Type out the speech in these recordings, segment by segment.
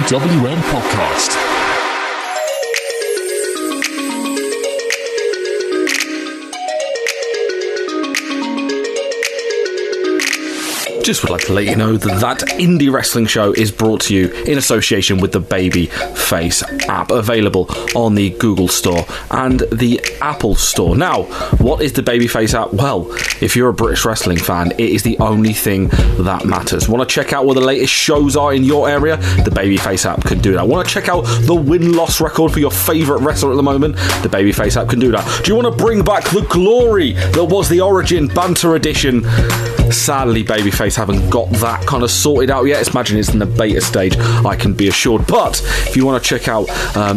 TWM podcast. Just would like to let you know that Indie Wrestling Show is brought to you in association with the Babyface app, available on the Google Store and the Apple Store. Now, what is the Babyface app? Well, if you're a British wrestling fan, it is the only thing that matters. Want to check out where the latest shows are in your area? The Babyface app can do that. Want to check out the win-loss record for your favourite wrestler at the moment? The Babyface app can do that. Do you want to bring back the glory that was the Origin Banter Edition? Sadly, Babyface haven't got that kind of sorted out yet. Imagine it's in the beta stage, I can be assured. But if you want to check out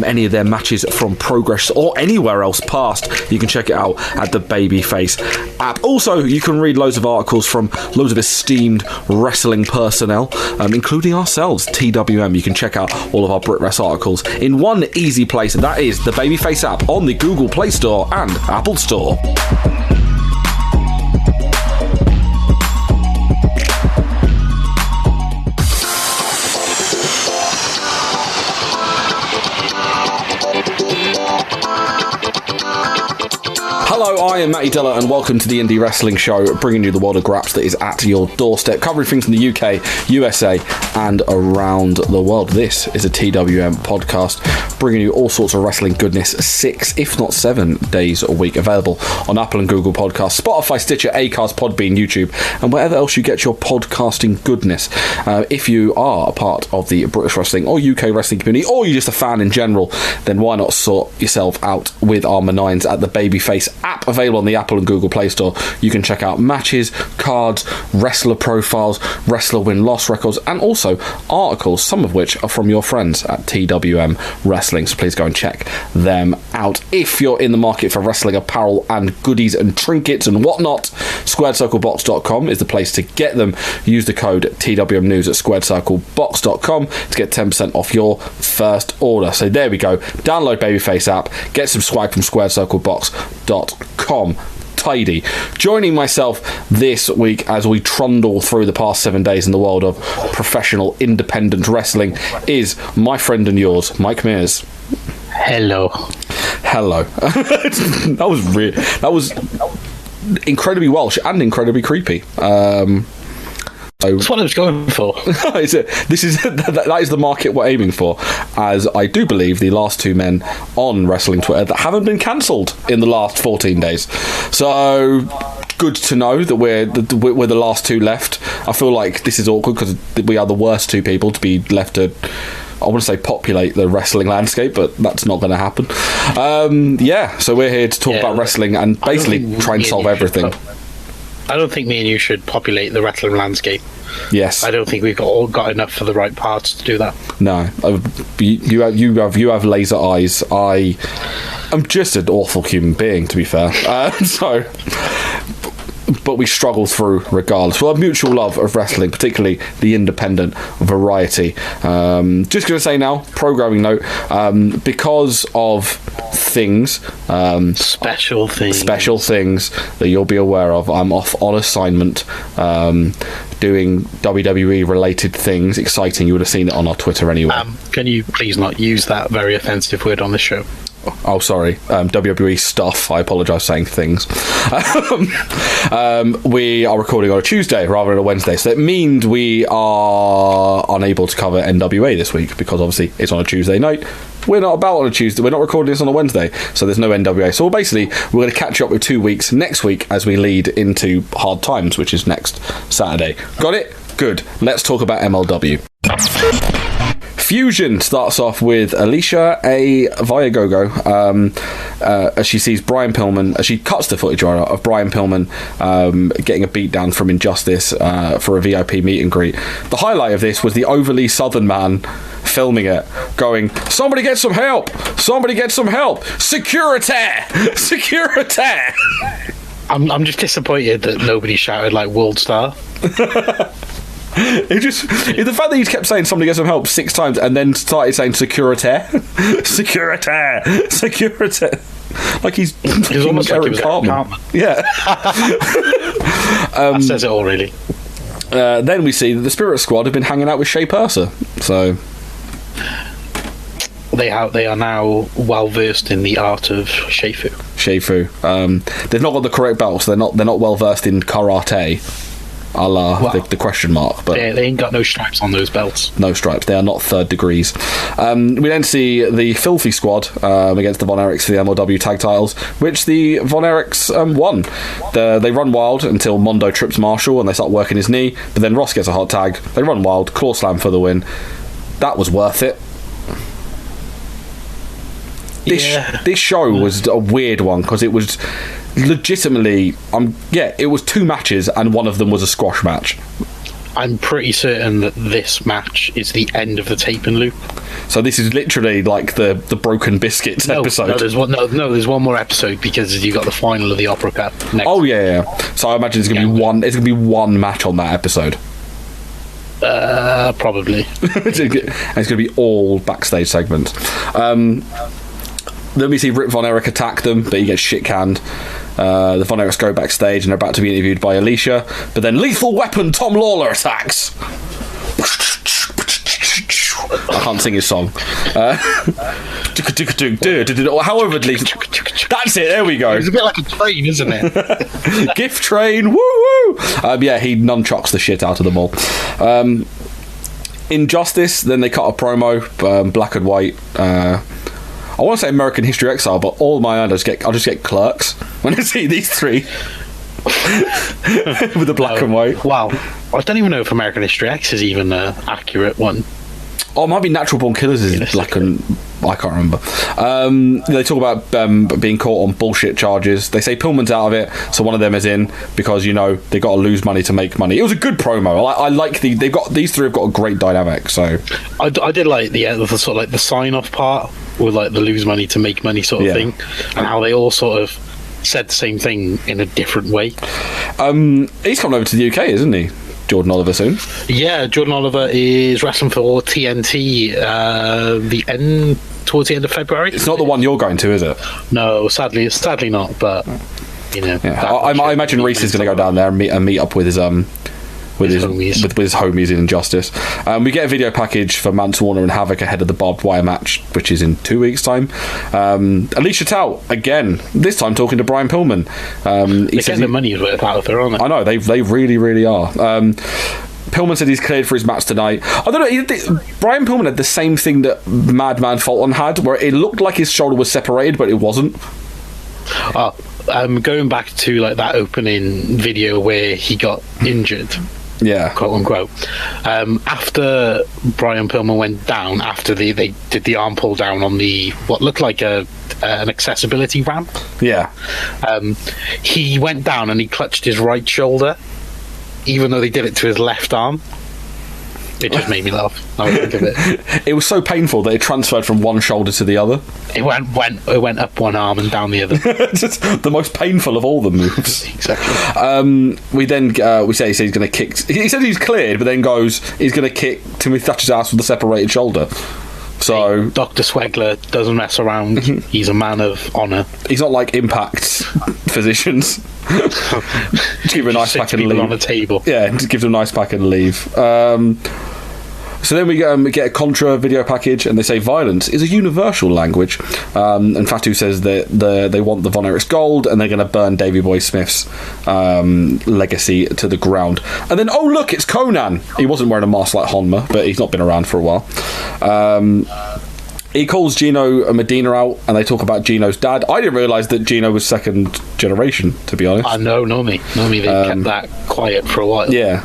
any of their matches from Progress or anywhere else past, you can check it out at the Babyface app. Also, you can read loads of articles from loads of esteemed wrestling personnel, including ourselves, TWM. You can check out all of our BritWres articles in one easy place, and that is the Babyface app on the Google Play Store and Apple Store. Hello, I am Matty Deller, and welcome to the Indie Wrestling Show, bringing you the world of graps that is at your doorstep, covering things from the UK, USA, and around the world. This is a TWM podcast, bringing you all sorts of wrestling goodness 6, if not 7 days a week, available on Apple and Google Podcasts, Spotify, Stitcher, Acast, Podbean, YouTube, and wherever else you get your podcasting goodness. If you are a part of the British wrestling or UK wrestling community, or you're just a fan in general, then why not sort yourself out with our Menines at the Babyface app, available on the Apple and Google Play Store. You can check out matches, cards, wrestler profiles, wrestler win-loss records, and also articles, some of which are from your friends at TWM Wrestling, so please go and check them out. If you're in the market for wrestling apparel and goodies and trinkets and whatnot, squaredcirclebox.com is the place to get them. Use the code TWMnews at squaredcirclebox.com to get 10% off your first order. So there we go. Download Babyface app, get some swag from squaredcirclebox.com. Tidy. Joining myself this week as we trundle through the past 7 days in the world of professional independent wrestling is my friend and yours, Mike Mears. Hello. That was incredibly Welsh and incredibly creepy. That's what I was going for. That is the market we're aiming for, as I do believe the last 2 men on Wrestling Twitter that haven't been cancelled in the last 14 days. So good to know that we're the last 2 left. I feel like this is awkward because we are the worst 2 people to be left to, I want to say, populate the wrestling landscape, but that's not going to happen. So we're here to talk about wrestling and basically try and solve everything. I don't think me and you should populate the wrestling landscape. Yes. I don't think we've all got enough for the right parts to do that. No. You have laser eyes. I am just an awful human being, to be fair. But we struggle through regardless. We have mutual love of wrestling, particularly the independent variety. Just going to say now, programming note, because of things, special things that you'll be aware of, I'm off on assignment, doing WWE related things. Exciting. You would have seen it on our Twitter anyway. Can you please not use that very offensive word on the show? Oh, sorry. WWE stuff. I apologise for saying things. We are recording on a Tuesday rather than a Wednesday, so it means we are unable to cover NWA this week because obviously it's on a Tuesday night. We're not about on a Tuesday. We're not recording this on a Wednesday, so there's no NWA. So basically, we're going to catch up with 2 weeks next week as we lead into Hard Times, which is next Saturday. Got it? Good. Let's talk about MLW. Fusion starts off with Alicia A. Viagogo as she sees Brian Pillman, as she cuts the footage of Brian Pillman getting a beatdown from Injustice for a VIP meet and greet. The highlight of this was the overly southern man filming it, going, "Somebody get some help! Somebody get some help! Security! Security!" I'm just disappointed that nobody shouted like World Star. The fact that he kept saying somebody get some help 6 times and then started saying security, security, security, like he's almost like Eric Cartman. Yeah. That says it all, really. Then we see that the Spirit Squad have been hanging out with Shea Purser, so They are now well versed in the art of Shifu. They've not got the correct belts. They're not well versed in karate, a la the question mark. But they ain't got no stripes on those belts. No stripes. They are not third degrees. We then see the Filthy Squad against the Von Erichs for the MLW tag titles, which the Von Erichs won. They run wild until Mondo trips Marshall and they start working his knee, but then Ross gets a hot tag. They run wild, claw slam for the win. That was worth it. This show was a weird one because it was legitimately it was 2 matches and one of them was a squash match. I'm pretty certain that this match is the end of the taping loop. So this is literally like the Broken Biscuits episode. There's one more episode because you got the final of the Opera Cup next. Oh yeah. So I imagine it's gonna be one. It's gonna be one match on that episode. Probably. It's going to be all backstage segments. Then we see Rip Von Erich attack them, but he gets shit canned. The Von Erichs go backstage and they're about to be interviewed by Alicia, but then Lethal Weapon Tom Lawler attacks. I can't sing his song. However, that's it. There we go. It's a bit like a train, isn't it? Gift train. Woo woo. He nunchucks the shit out of them all. Injustice. Then they cut a promo, black and white. I want to say American History Exile, but all my I'll just get Clerks when I see these three with the black and white. Wow, I don't even know if American History X is even an accurate one. Oh, it might be Natural Born Killers is black and... I can't remember. They talk about being caught on bullshit charges. They say Pillman's out of it, so one of them is in because, they got to lose money to make money. It was a good promo. I like these three have got a great dynamic. So I did like the sort of like the sign-off part with like the lose money to make money sort of thing, and how they all sort of said the same thing in a different way. He's coming over to the UK, isn't he? Jordan Oliver soon. Yeah, Jordan Oliver is wrestling for TNT towards the end of February. It's not the one you're going to, is it? No, sadly not. But I imagine Reese is going to go down there and meet up with his homies in Injustice. We get a video package for Mance Warner and Havoc ahead of the barbed wire match, which is in 2 weeks' time. Alicia Tout again, this time talking to Brian Pillman. He says the money is worth out of her, aren't they? I know, they really, really are. Pillman said he's cleared for his match tonight. I don't know, Brian Pillman had the same thing that Madman Fulton had, where it looked like his shoulder was separated, but it wasn't. Going back to like that opening video where he got injured, quote unquote, after Brian Pillman went down, after they did the arm pull down on the what looked like an accessibility ramp, he went down and he clutched his right shoulder, even though they did it to his left arm. It just made me laugh. I think of it. It was so painful that it transferred from one shoulder to the other. It went up one arm and down the other. Just the most painful of all the moves. Exactly. We say he's going to kick. He said he's cleared, but then goes he's going to kick Timothy Thatcher's ass with a separated shoulder. So Dr. Swegler doesn't mess around. He's a man of honour. He's not like Impact physicians. Just give him a nice pack and leave. On the table. Yeah, just give them a nice pack and leave. So then we get a Contra video package, and they say violence is a universal language. And Fatu says that they want the Von Erichs gold, and they're going to burn Davey Boy Smith's legacy to the ground. And then, oh look, it's Conan. He wasn't wearing a mask like Honma, but he's not been around for a while. He calls Gino Medina out, and they talk about Gino's dad. I didn't realise that Gino was second generation, to be honest. I know, normally they kept that quiet for a while. Yeah,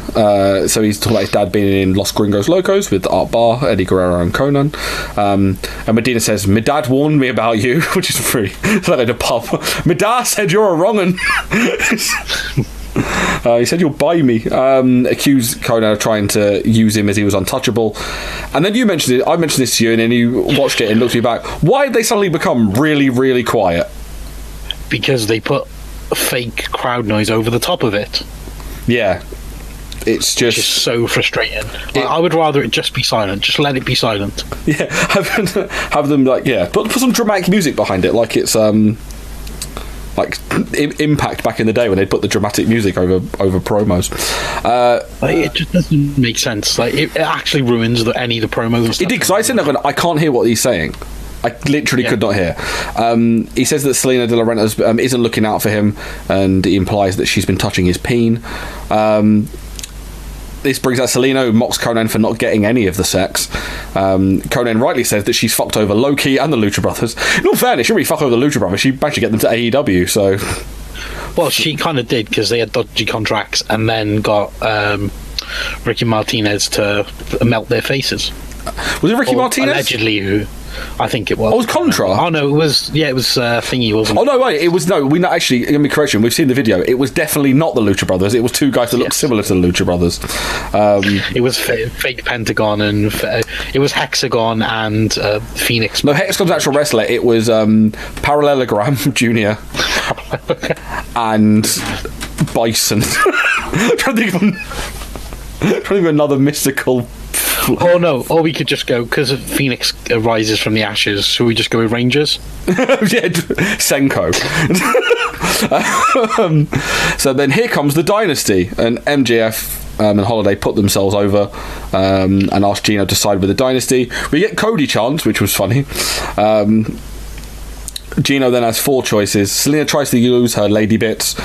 so he's talking about his dad being in Los Gringos Locos with Art Barr, Eddie Guerrero and Conan. And Medina says, "My dad warned me about you," which is free. It's like a pub. "My dad said you're a wrong'un." He said you'll buy me. Accused Conan of trying to use him as he was untouchable. And then you mentioned it. I mentioned this to you, and then you watched it and looked me back. Why did they suddenly become really, really quiet? Because they put fake crowd noise over the top of it. Yeah, it's just so frustrating. I would rather it just be silent. Just let it be silent. Yeah, have them put some dramatic music behind it, like it's like Impact back in the day when they put the dramatic music over promos. It just doesn't make sense. Like it actually ruins any of the promos and stuff. It did, because I said I can't hear what he's saying. I literally could not hear. He says that Selena De La Renta isn't looking out for him, and he implies that she's been touching his peen. This brings out Selena, who mocks Konnan for not getting any of the sex. Konnan rightly says that she's fucked over Loki and the Lucha Brothers. In all fairness, she didn't really fuck over the Lucha Brothers. She managed to get them to AEW, so... Well, she kind of did, because they had dodgy contracts, and then got Ricky Martinez to melt their faces. Was it Ricky Martinez? Allegedly, who... I think it was. Oh, it was Contra. Oh no, it was Thingy, wasn't it? Oh no, wait, it was we not actually. Let me correction. We've seen the video. It was definitely not the Lucha Brothers. It was two guys that looked similar to the Lucha Brothers. It was fake Pentagon and it was Hexagon and Phoenix. No, Hexagon's actual wrestler. It was Parallelogram Junior and Bison. trying to think of another mystical. Oh no! Or we could just go, because Phoenix arises from the ashes. Should we just go with Rangers? Yeah, Senko. So then here comes the Dynasty, and MJF and Holiday put themselves over and asked Gino to side with the Dynasty. We get Cody chants, which was funny. Gino then has 4 choices. Selena tries to use her lady bits,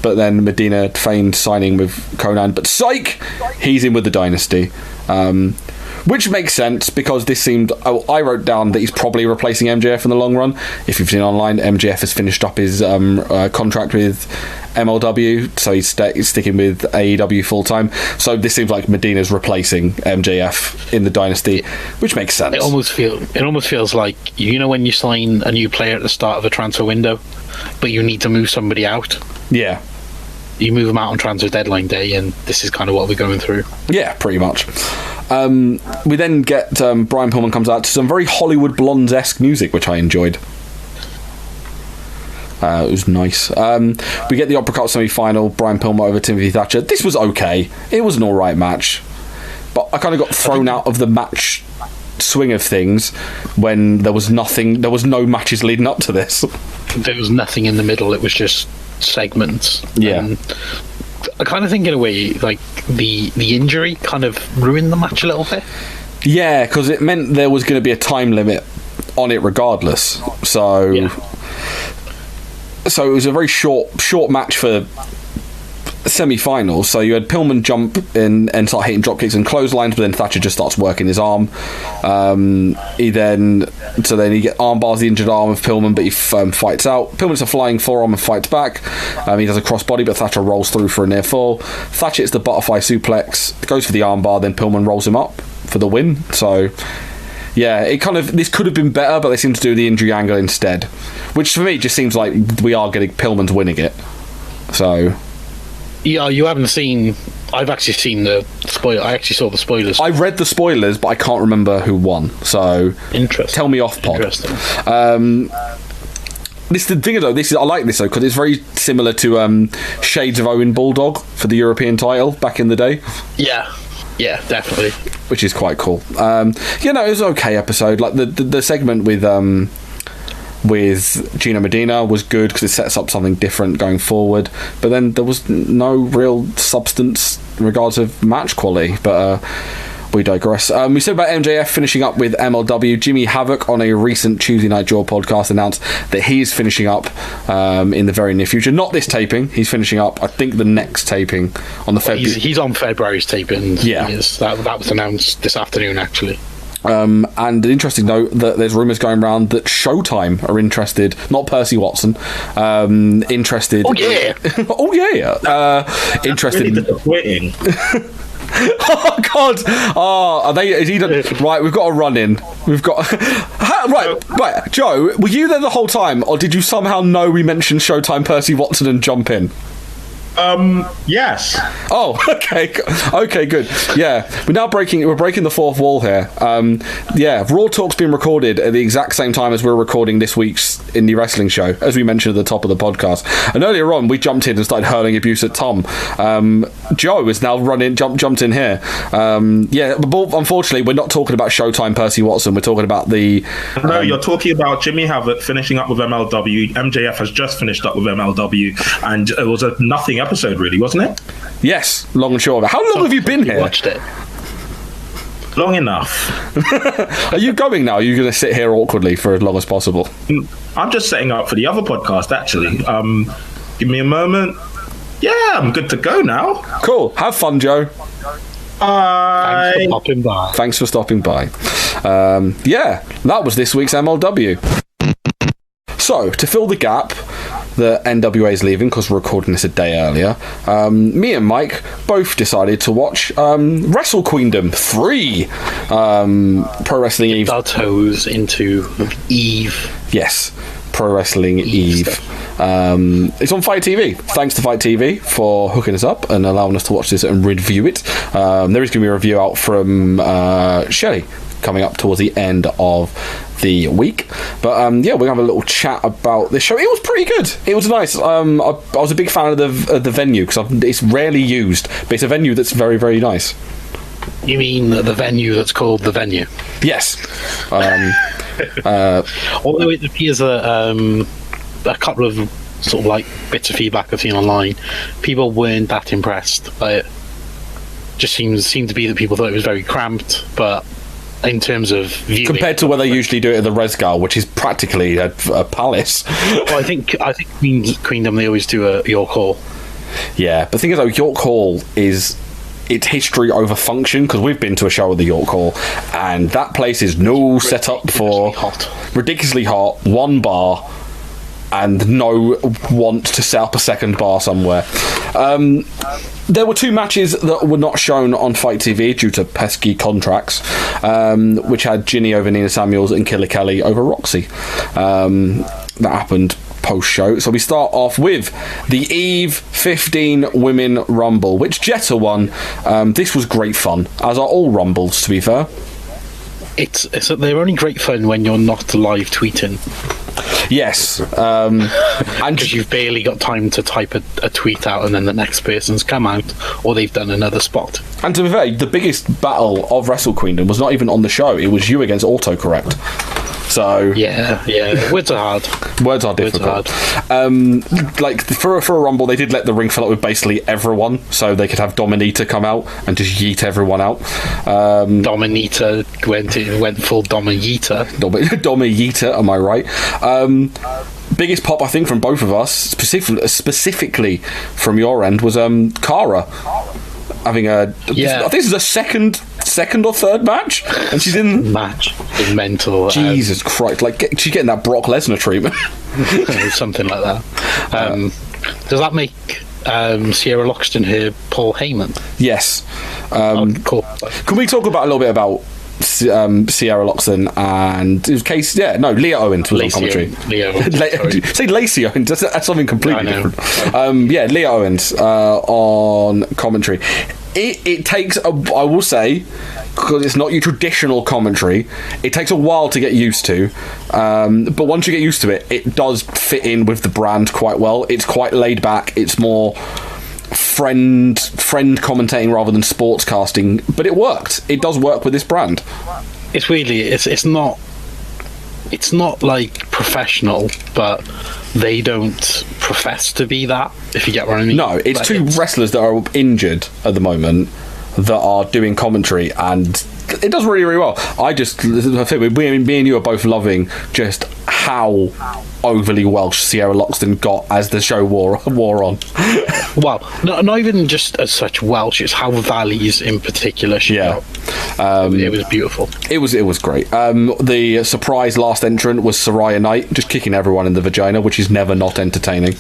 but then Medina feigned signing with Konnan. But psych! He's in with the Dynasty. Which makes sense, because this seemed... I wrote down that he's probably replacing MJF in the long run. If you've seen online, MJF has finished up his contract with MLW, so he's sticking with AEW full-time. So this seems like Medina's replacing MJF in the Dynasty, which makes sense. It almost feels like, you know, when you sign a new player at the start of a transfer window, but you need to move somebody out? Yeah. You move them out on transfer deadline day, and this is kind of what we're going through. Yeah, pretty much. We then get Brian Pillman comes out to some very Hollywood Blondes-esque music, which I enjoyed. It was nice. We get the Opera Cup semi-final, Brian Pillman over Timothy Thatcher. This was okay. It was an alright match. But I kind of got thrown out of the match swing of things when there was no matches leading up to this. There was nothing in the middle. It was just segments. Yeah. I kind of think, in a way, like the injury kind of ruined the match a little bit. Yeah, because it meant there was going to be a time limit on it regardless. So it was a very short match for semi-finals. So you had Pillman jump in and start hitting drop kicks and clotheslines, but then Thatcher just starts working his arm. He then he arm bars the injured arm of Pillman, but he fights out. Pillman's a flying forearm and fights back. He does a crossbody, but Thatcher rolls through for a near fall. Thatcher hits the butterfly suplex, goes for the arm bar, then Pillman rolls him up for the win. So yeah, this could have been better, but they seem to do the injury angle instead, which for me just seems like we are getting Pillman's winning it. So yeah, you haven't seen... I've actually seen the spoiler. I actually saw the spoilers. I read the spoilers, but I can't remember who won. So interesting. Tell me off, pod. Interesting. This the thing though. I like this though because it's very similar to Shades of Owen Bulldog for the European title back in the day. Yeah, definitely. Which is quite cool. It was an okay episode. Like the segment with Gino Medina was good because it sets up something different going forward, but then there was no real substance in regards of match quality, but we digress. We said about MJF finishing up with MLW. Jimmy Havoc on a recent Tuesday Night Jaw podcast announced that he's finishing up in the very near future. Not this taping, he's finishing up I think the next taping on the February. He's on February's taping. Yeah, that was announced this afternoon actually. And an interesting note that there's rumours going around that Showtime are interested, not Percy Watson, interested. Oh yeah, interested. Really disappointing. Oh God! Oh, are they? Is he right? We've got a run in. We've got right. Joe, were you there the whole time, or did you somehow know we mentioned Showtime, Percy Watson, and jump in? Yes. Oh, okay, good. Yeah, we're breaking the fourth wall here. Raw Talk's been recorded at the exact same time as we're recording this week's indie wrestling show, as we mentioned at the top of the podcast. And earlier on, we jumped in and started hurling abuse at Tom. Joe is now jumped in here. But unfortunately, we're not talking about Showtime Percy Watson. We're talking about the. No, you're talking about Jimmy Havoc finishing up with MLW. MJF has just finished up with MLW, and it was a nothing episode, really, wasn't it? Yes, long and short of it. How long have you been here? Watched it. Long enough. Are you going now? Are you going to sit here awkwardly for as long as possible? I'm just setting up for the other podcast, actually. Give me a moment. Yeah, I'm good to go now. Cool. Have fun, Joe. Bye. Thanks for stopping by. Thanks for stopping by. Yeah, that was this week's MLW. So, to fill the gap that NWA is leaving, because we're recording this a day earlier, me and Mike both decided to watch Wrestlequeendom 3. Pro Wrestling Eve. Our toes into Eve. Yes, Pro Wrestling Eve. It's on Fight TV. Thanks to Fight TV for hooking us up and allowing us to watch this and review it. There is going to be a review out from Shelley coming up towards the end of the week, but yeah, we're gonna have a little chat about this show. It was pretty good. It was nice. I was a big fan of the venue because it's rarely used, but it's a venue that's very, very nice. You mean the venue that's called the venue? Yes. Although it appears that a couple of sort of like bits of feedback I've seen online, people weren't that impressed by it. Just seemed to be that people thought it was very cramped, but in terms of viewing, compared to where they usually do it at the Resgal, which is practically a palace. Well, I think Queendom, they always do a York Hall. Yeah, but the thing is, though, York Hall is its history over function, because we've been to a show at the York Hall, and that place is set up for ridiculously hot, one bar, and no want to set up a second bar somewhere. There were two matches that were not shown on Fight TV due to pesky contracts, which had Ginny over Nina Samuels and Killer Kelly over Roxy. That happened post-show. So we start off with the Eve 15 Women Rumble, which Jetta won. This was great fun, as are all Rumbles, to be fair. They're only great fun when you're not live tweeting. Yes, and because you've barely got time to type a tweet out, and then the next person's come out, or they've done another spot. And to be fair, the biggest battle of Wrestlequeendom was not even on the show; it was you against autocorrect. So yeah, words are hard. Words are difficult. Like for a Rumble, they did let the ring fill up with basically everyone, so they could have Dominita come out and just yeet everyone out. Dominita went full Dominita. Dominita, am I right? Biggest pop, I think, from both of us, specifically from your end, was Cara having a. Yeah. I think this is a second or third match, and she's in match. It's mental. Jesus Christ! Like she's getting that Brock Lesnar treatment, something like that. Does that make Sierra Loxton her Paul Heyman? Yes. Cool. Can we talk about a little bit about Sierra Loxton and it was Case? Yeah, no, Leah Owens was on commentary. Leah Owens. Say Lacey Owens. That's something completely different. Yeah, Leah Owens on commentary. It takes, I will say, because it's not your traditional commentary, it takes a while to get used to. But once you get used to it, it does fit in with the brand quite well. It's quite laid back. It's more friend commentating rather than sportscasting, but it worked. It does work with this brand. It's really it's not like professional, but they don't profess to be that, if you get what I mean. No, it's two wrestlers that are injured at the moment that are doing commentary, and it does really, really well. Me and you are both loving just how overly Welsh Sierra Loxton got as the show wore on. Well, not even just as such Welsh, it's how Valleys in particular she got. It was beautiful. It was great. The surprise last entrant was Soraya Knight, just kicking everyone in the vagina, which is never not entertaining.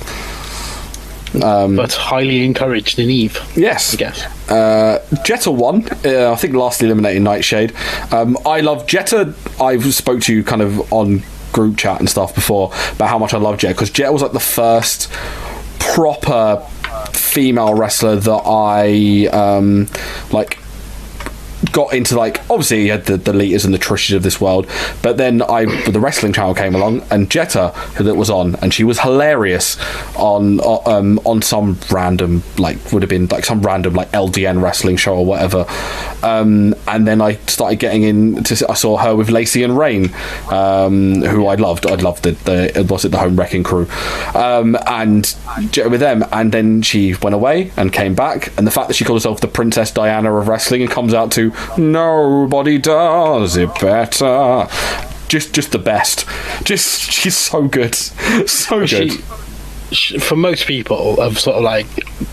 But highly encouraged in Eve. Yes. I guess. Jetta won. I think last eliminating Nightshade. I love Jetta. I spoke to you kind of on group chat and stuff before about how much I love Jetta, because Jetta was like the first proper female wrestler that I got into. Like, obviously you had the Litas and the Trishas of this world, but then the wrestling channel came along and Jetta that was on, and she was hilarious on some random, like, would have been like some random like LDN wrestling show or whatever, and then I started getting into, I saw her with Lacey and Rain, who I loved the Home Wrecking Crew, and Jetta with them, and then she went away and came back, and the fact that she called herself the Princess Diana of wrestling and comes out to Nobody does it better. Just the best. She's so good. So good. For most people of sort of like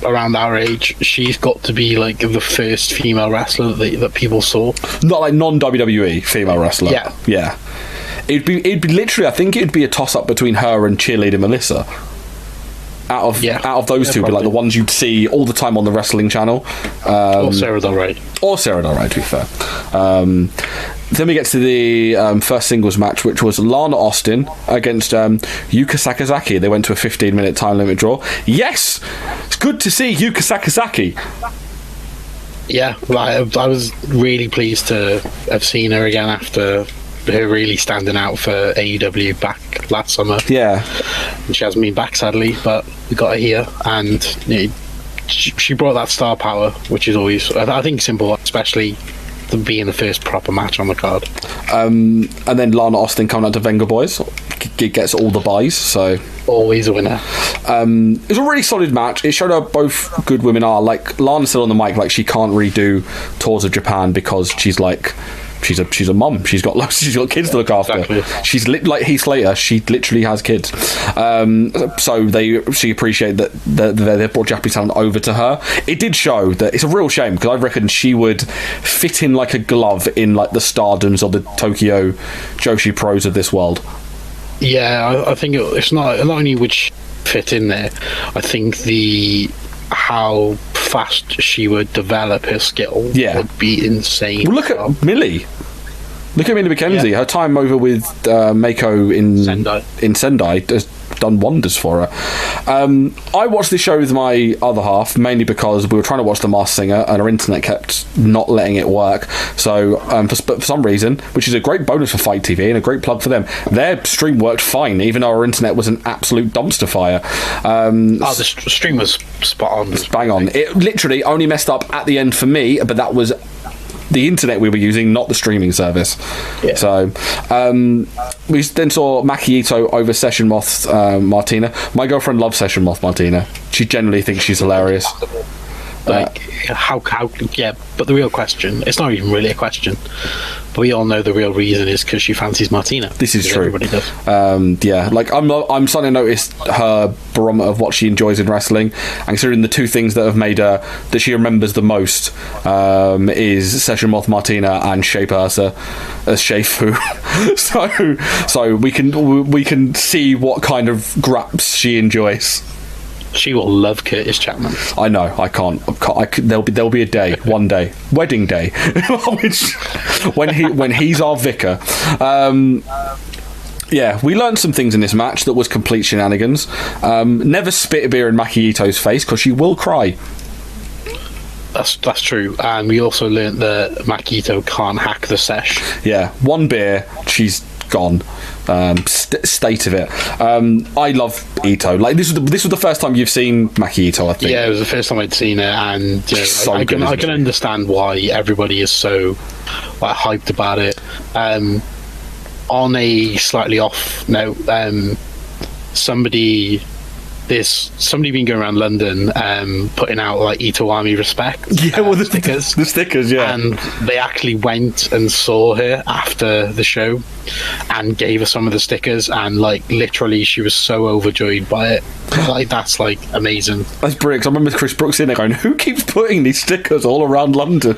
around our age, she's got to be like the first female wrestler that people saw. Not like non-WWE female wrestler. Yeah. It'd be literally, I think it'd be a toss-up between her and Cheerleader Melissa. Out of those two, but like the ones you'd see all the time on the wrestling channel. Or Sarah Del Rey. To be fair. Then we get to the first singles match, which was Lana Austin against Yuka Sakazaki. They went to a 15-minute time limit draw. Yes! It's good to see Yuka Sakazaki. Yeah, I was really pleased to have seen her again after her really standing out for AEW back last summer. Yeah. And she hasn't been back, sadly, but we got her here, and she brought that star power, which is always, I think, simple, especially to being the first proper match on the card. And then Lana Austin coming out to Venga Boys. Gets all the buys, so... Always a winner. It was a really solid match. It showed how both good women are. Like, Lana said on the mic, like, she can't really do tours of Japan because she's like... She's a mum. She's got kids to look after. Exactly. She's like Heath Slater. She literally has kids. So she appreciated that they brought Japanese talent over to her. It did show that it's a real shame because I reckon she would fit in like a glove in like the Stardoms or the Tokyo Joshi Pros of this world. Yeah, I think it's not only would she fit in there. I think how fast she would develop her skill would be insane. Well, look at Millie. Look at Millie McKenzie. Yeah. Her time over with Mako in Sendai has done wonders for her. I watched this show with my other half mainly because we were trying to watch The Masked Singer and our internet kept not letting it work. So for some reason, which is a great bonus for Fight TV and a great plug for them, their stream worked fine even though our internet was an absolute dumpster fire. The stream was spot on. Bang on. It literally only messed up at the end for me, but that was the internet we were using, not the streaming service. Yeah. So we then saw Maki Ito over Session Moth Martina. My girlfriend loves Session Moth Martina. She generally thinks she's hilarious. Like how but the real question, it's not even really a question, but we all know the real reason is because she fancies Martina. This is true. Everybody does. Like I'm starting to notice her barometer of what she enjoys in wrestling, and considering the two things that have made her that she remembers the most is Session Moth Martina and Shea Purser as Shea Fu. so we can see what kind of graps she enjoys. She will love Curtis Chapman. I know. I can't. There'll be a day, one day, wedding day, when he's our vicar. Yeah, we learned some things in this match that was complete shenanigans. Never spit a beer in Maki Ito's face because she will cry. That's true, and we also learned that Maki Ito can't hack the sesh. Yeah, one beer, she's gone. State of it. I love Ito. Like this was the first time you've seen Maki Ito, I think. Yeah, it was the first time I'd seen her, and I can understand why everybody is so like hyped about it. On a slightly off note, there's somebody been going around London putting out like Ito Army respect the stickers. The stickers, yeah. And they actually went and saw her after the show and gave her some of the stickers, and like literally she was so overjoyed by it. Like that's like amazing. That's brilliant. I remember Chris Brooks in there going, who keeps putting these stickers all around London?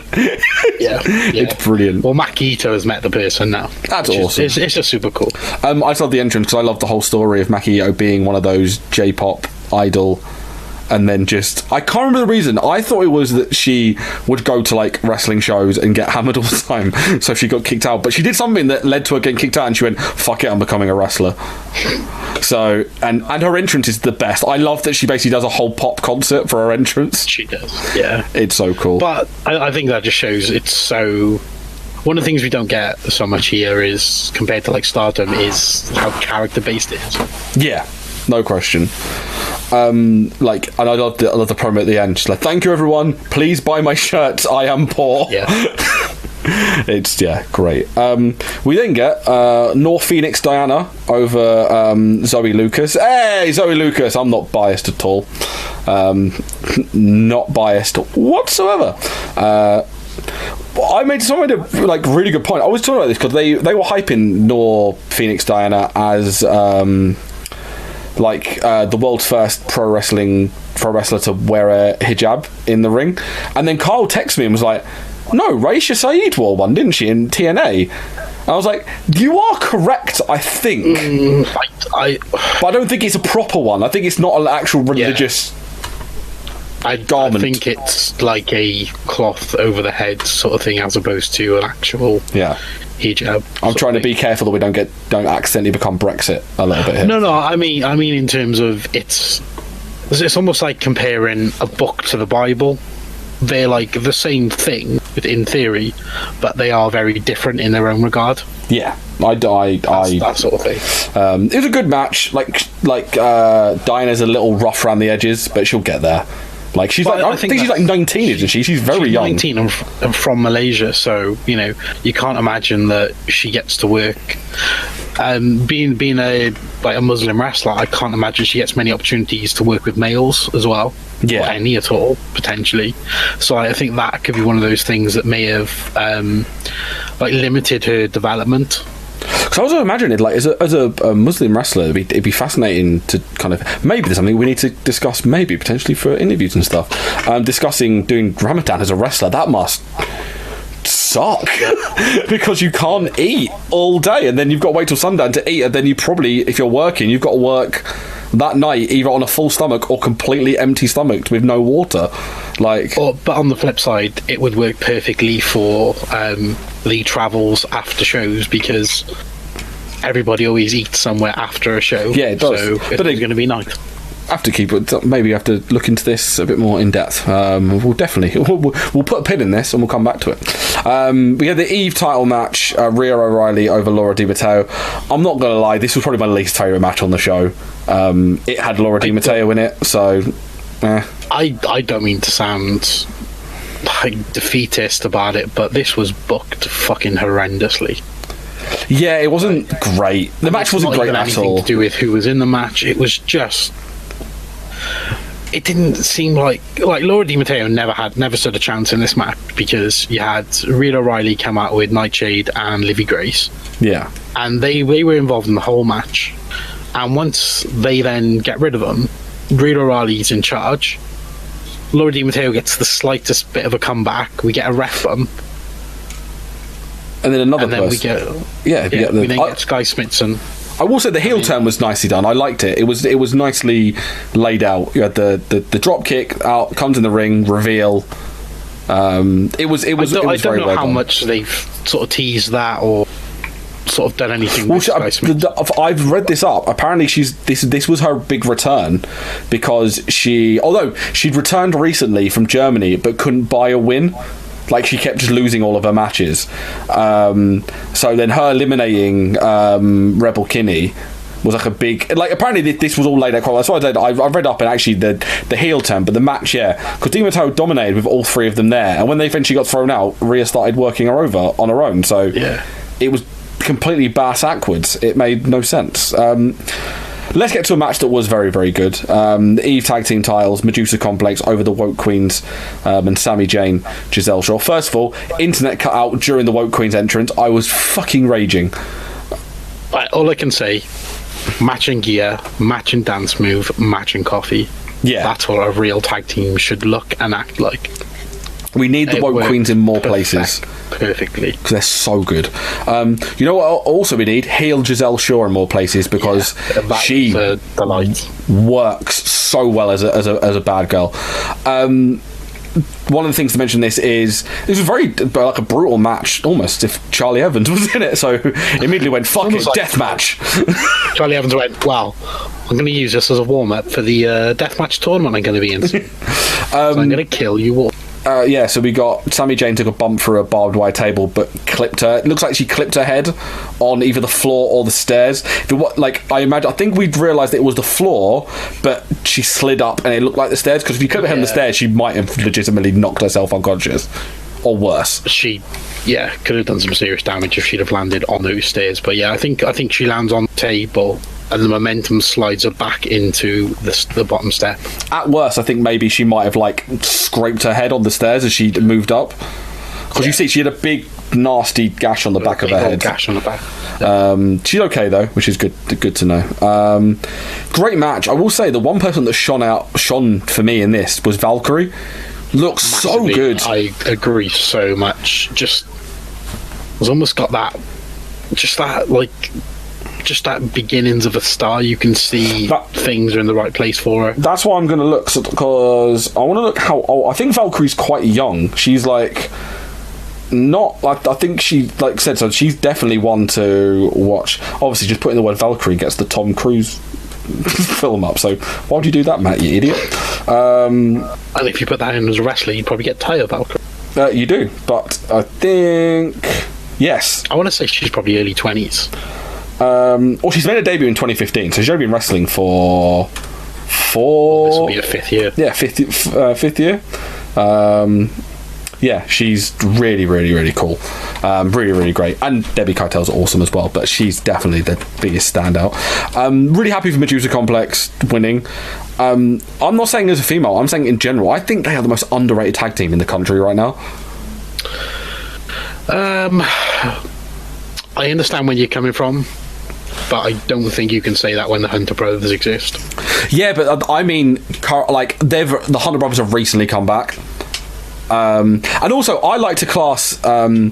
yeah. It's brilliant. Well, Maki Ito has met the person now. That's awesome. It's just super cool. I just love the entrance because I love the whole story of Maki Ito being one of those J-pop idol, and then just I can't remember the reason. I thought it was that she would go to like wrestling shows and get hammered all the time, so she got kicked out, but she did something that led to her getting kicked out and she went, fuck it, I'm becoming a wrestler. So and her entrance is the best. I love that she basically does a whole pop concert for her entrance. She does, yeah. It's so cool. But I think that just shows it's so... One of the things we don't get so much here is, compared to like Stardom, is how character based it is. Yeah, no question. And I love the promo at the end. She's like, thank you everyone, please buy my shirts, I am poor. Yeah. It's great. We then get North Phoenix Diana over Zoe Lucas. Hey, Zoe Lucas, I'm not biased at all. Not biased whatsoever. I made someone made a like really good point. I was talking about this because they were hyping Nor Phoenix Diana as the world's first pro wrestler to wear a hijab in the ring, and then Kyle texted me and was like, "No, Raisha Saeed wore one, didn't she, in TNA?" I was like, "You are correct, I think, but I don't think it's a proper one. I think it's not an actual religious." Garment. I think it's like a cloth over the head sort of thing, as opposed to an actual hijab. I'm trying to be careful that we don't accidentally become Brexit a little bit here. No. I mean, in terms of it's almost like comparing a book to the Bible. They're like the same thing in theory, but they are very different in their own regard. Yeah, that sort of thing. It was a good match. Like Diana's a little rough around the edges, but she'll get there. Like I think she's like 19, isn't she? She's very young. 19 and from Malaysia, so you can't imagine that she gets to work. Being a Muslim wrestler, I can't imagine she gets many opportunities to work with males as well. Yeah, or any at all potentially. So I think that could be one of those things that may have limited her development. Because I was imagining, like, as a Muslim wrestler, it'd be fascinating to kind of, maybe there's something we need to discuss, maybe potentially for interviews and stuff. Discussing doing Ramadan as a wrestler, that must suck because you can't eat all day, and then you've got to wait till sundown to eat, and then you probably, if you're working, you've got to work that night either on a full stomach or completely empty stomach with no water. But on the flip side, it would work perfectly for the travels after shows, because everybody always eats somewhere after a show. Yeah, it does. So it's going to be nice. Have to keep it. Maybe have to look into this a bit more in depth. We'll definitely we'll put a pin in this and we'll come back to it. We had the Eve title match, Rhea O'Reilly over Laura Di Matteo. I'm not gonna lie, this was probably my least favourite match on the show. It had Laura Di Matteo in it, so I don't mean to sound like defeatist about it, but this was booked fucking horrendously. Yeah, it wasn't great. The match wasn't great at all. To do with who was in the match, it was just. It didn't seem like Laura Di Matteo never stood a chance in this match, because you had Rhea O'Reilly come out with Nightshade and Livy Grace. Yeah, and they were involved in the whole match. And once they then get rid of them, Rhea O'Reilly's in charge. Laura Di Matteo gets the slightest bit of a comeback. We get a ref bump. And then another person. We get Sky Smithson. I will say the heel turn was nicely done. I liked it. It was nicely laid out. You had the drop kick out, comes in the ring, reveal. It was very well done. I don't know how much they've sort of teased that or sort of done anything with Sky Smithson. I've read this up. Apparently this was her big return, because although she'd returned recently from Germany but couldn't buy a win. Like, she kept just losing all of her matches. So then her eliminating Rebel Kinney was like a big... Like, apparently this was all laid out quite well. That's what I did. I read up and actually the heel turn, but the match, because Di Matteo dominated with all three of them there. And when they eventually got thrown out, Rhea started working her over on her own. So it was completely bass-ackwards. It made no sense. Let's get to a match that was very, very good. The Eve Tag Team titles, Medusa Complex over the Woke Queens and Sami Zayn, Giselle Shaw. First of all, internet cut out during the Woke Queens entrance. I was fucking raging. All I can say, matching gear, matching dance move, matching coffee. Yeah. That's what a real tag team should look and act like. We need the Woke Queens in more places. Perfectly. Because they're so good. You know what also we need? Heel Giselle Shaw in more places, because she works so well as a bad girl. One of the things to mention this was very like a brutal match, almost if Charlie Evans was in it, so immediately went, fuck it, death match. Charlie Evans went, well, I'm going to use this as a warm-up for the deathmatch tournament I'm going to be in. So I'm going to kill you all. So we got Sami Zayn took a bump through a barbed wire table, but clipped her. It looks like she clipped her head on either the floor or the stairs. I think we'd realised that it was the floor, but she slid up and it looked like the stairs, because if you clip her head on the stairs, she might have legitimately knocked herself unconscious. Or worse. She could have done some serious damage if she'd have landed on those stairs. But I think she lands on the table and the momentum slides her back into the bottom step. At worst, I think maybe she might have scraped her head on the stairs as she moved up. Because you see, she had a big, nasty gash on the back of her head. Gash on the back. She's okay though, which is good to know. Great match. I will say the one person that shone for me in this was Valkyrie. Looks so good. I agree so much. Just has almost got that beginnings of a star. You can see things are in the right place for her. That's why I'm going to look, because I want to look how old. I think Valkyrie's quite young. She's like not like, I think she like said, so she's definitely one to watch. Obviously, just putting the word Valkyrie gets the Tom Cruise film up. So why would you do that, Matt? You idiot. And if you put that in as a wrestler, you'd probably get tired of Valkyrie. You do, but I think yes. I want to say she's probably early 20s. Well, she's made a debut in 2015, so she's only been wrestling for this will be her 5th year. Yeah, fifth year. Yeah, she's really, really, really cool. Really, really great. And Debbie Keitel's awesome as well, but she's definitely the biggest standout. Really happy for Medusa Complex winning. I'm not saying as a female, I'm saying in general. I think they are the most underrated tag team in the country right now. I understand where you're coming from, but I don't think you can say that when the Hunter Brothers exist. Yeah, but I mean, like, the Hunter Brothers have recently come back. And also, I like to class the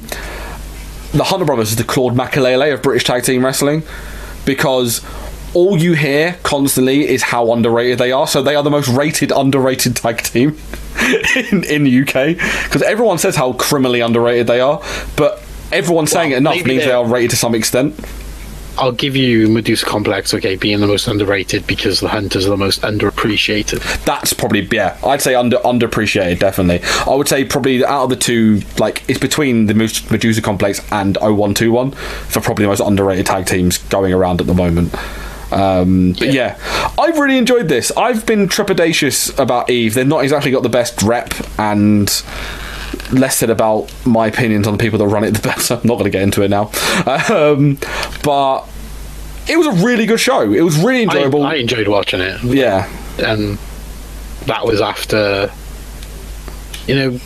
Hunter Brothers as the Claude Makelele of British tag team wrestling, because all you hear constantly is how underrated they are. So they are the most underrated tag team in the UK, because everyone says how criminally underrated they are, but everyone saying it enough means they are rated to some extent. I'll give you Medusa Complex, okay, being the most underrated, because the Hunters are the most underappreciated. That's probably, yeah, I'd say underappreciated, definitely. I would say probably out of the two, like, it's between the Medusa Complex and 0121 for probably the most underrated tag teams going around at the moment. But yeah, I've really enjoyed this. I've been trepidatious about Eve. They've not exactly got the best rep, and less said about my opinions on the people that run it the best. I'm not going to get into it now. But it was a really good show. It was really enjoyable. I enjoyed watching it. Yeah. And that was after, again,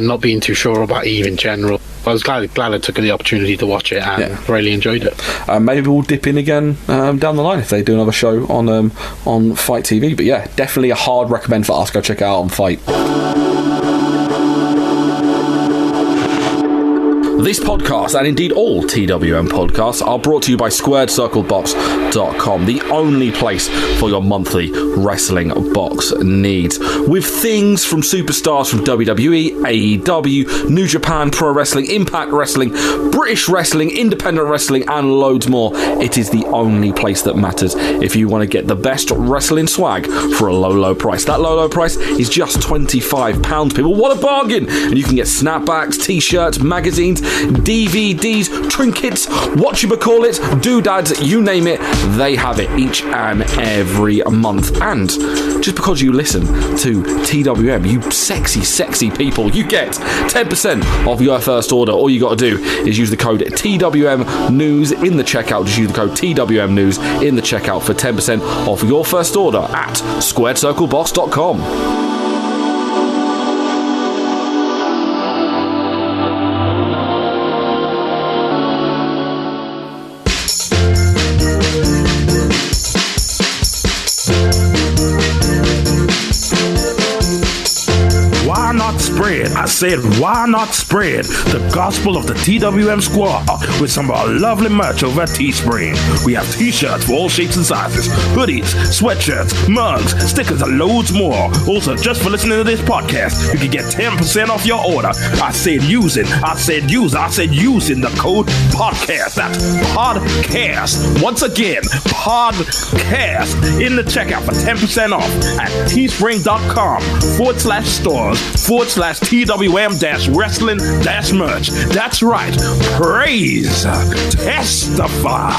not being too sure about Eve in general. I was glad I took the opportunity to watch it and really enjoyed it. Maybe we'll dip in again down the line if they do another show on Fight TV. But yeah, definitely a hard recommend for us. Go check it out on Fight. This podcast, and indeed all TWM podcasts, are brought to you by SquaredCircleBox.com, the only place for your monthly wrestling box needs. With things from superstars from WWE, AEW, New Japan Pro Wrestling, Impact Wrestling, British Wrestling, Independent Wrestling, and loads more, it is the only place that matters if you want to get the best wrestling swag for a low, low price. That low, low price is just £25, people. What a bargain! And you can get snapbacks, t-shirts, magazines, DVDs, trinkets, whatchamacallit, doodads, you name it, they have it each and every month. And just because you listen to TWM, you sexy, sexy people, you get 10% off your first order. All you got to do is use the code TWM News in the checkout. Just use the code TWM News in the checkout for 10% off your first order at SquaredCircleBox.com. I said, why not spread the gospel of the TWM squad with some of our lovely merch over at Teespring. We have t-shirts for all shapes and sizes, hoodies, sweatshirts, mugs, stickers, and loads more. Also, just for listening to this podcast, you can get 10% off your order. I said using the code podcast. That's podcast. Once again, podcast in the checkout for 10% off at teespring.com/stores/TWM-wrestling-merch. That's right. Praise. Testify.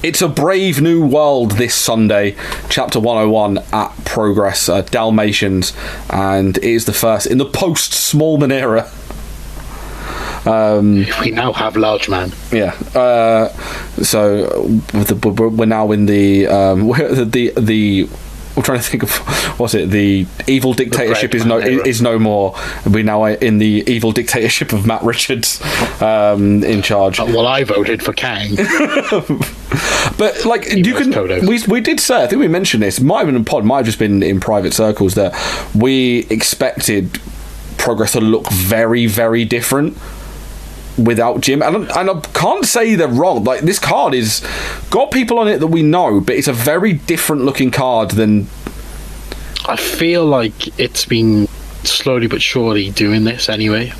It's a brave new world this Sunday, Chapter 101 at Progress, Dalmatians, and it is the first in the post-Smallman era. We now have large man. Yeah. So we're now in the I'm trying to think of what's it. The evil dictatorship is no more. We're now in the evil dictatorship of Matt Richards in charge. Well, I voted for Kang. But like we did say, I think we mentioned this. Might have been in pod, might have just been in private circles that we expected Progress to look very, very different without Jim, and I can't say they're wrong. Like, this card is got people on it that we know, but it's a very different looking card than. I feel like it's been slowly but surely doing this anyway.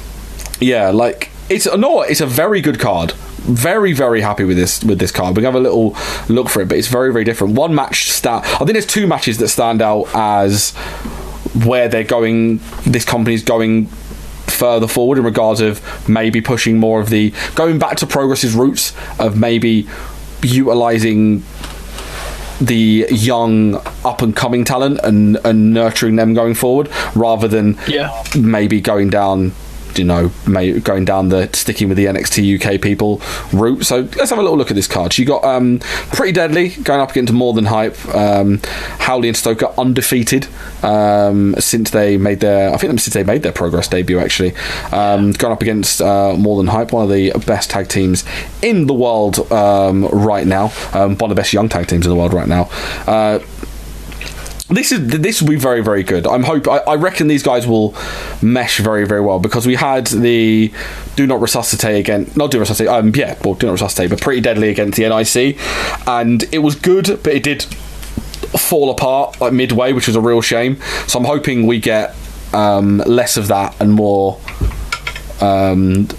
Yeah, like it's a very good card. Very, very happy with this card. We can have a little look for it, but it's very, very different. One match I think there's two matches that stand out as where they're going. This company's going further forward in regards of maybe pushing more of the going back to Progress's roots of maybe utilising the young up and coming talent and nurturing them going forward rather than maybe going down the sticking with the NXT UK people route. So let's have a little look at this card. You got Pretty Deadly going up against More Than Hype. Howley and Stoker undefeated since they made their Progress debut actually. Going up against More Than Hype, one of the best tag teams in the world right now. One of the best young tag teams in the world right now. This will be very, very good. I reckon these guys will mesh very, very well because we had the Do Not Resuscitate, but Pretty Deadly against the NIC, and it was good, but it did fall apart like midway, which was a real shame. So I'm hoping we get less of that and more. And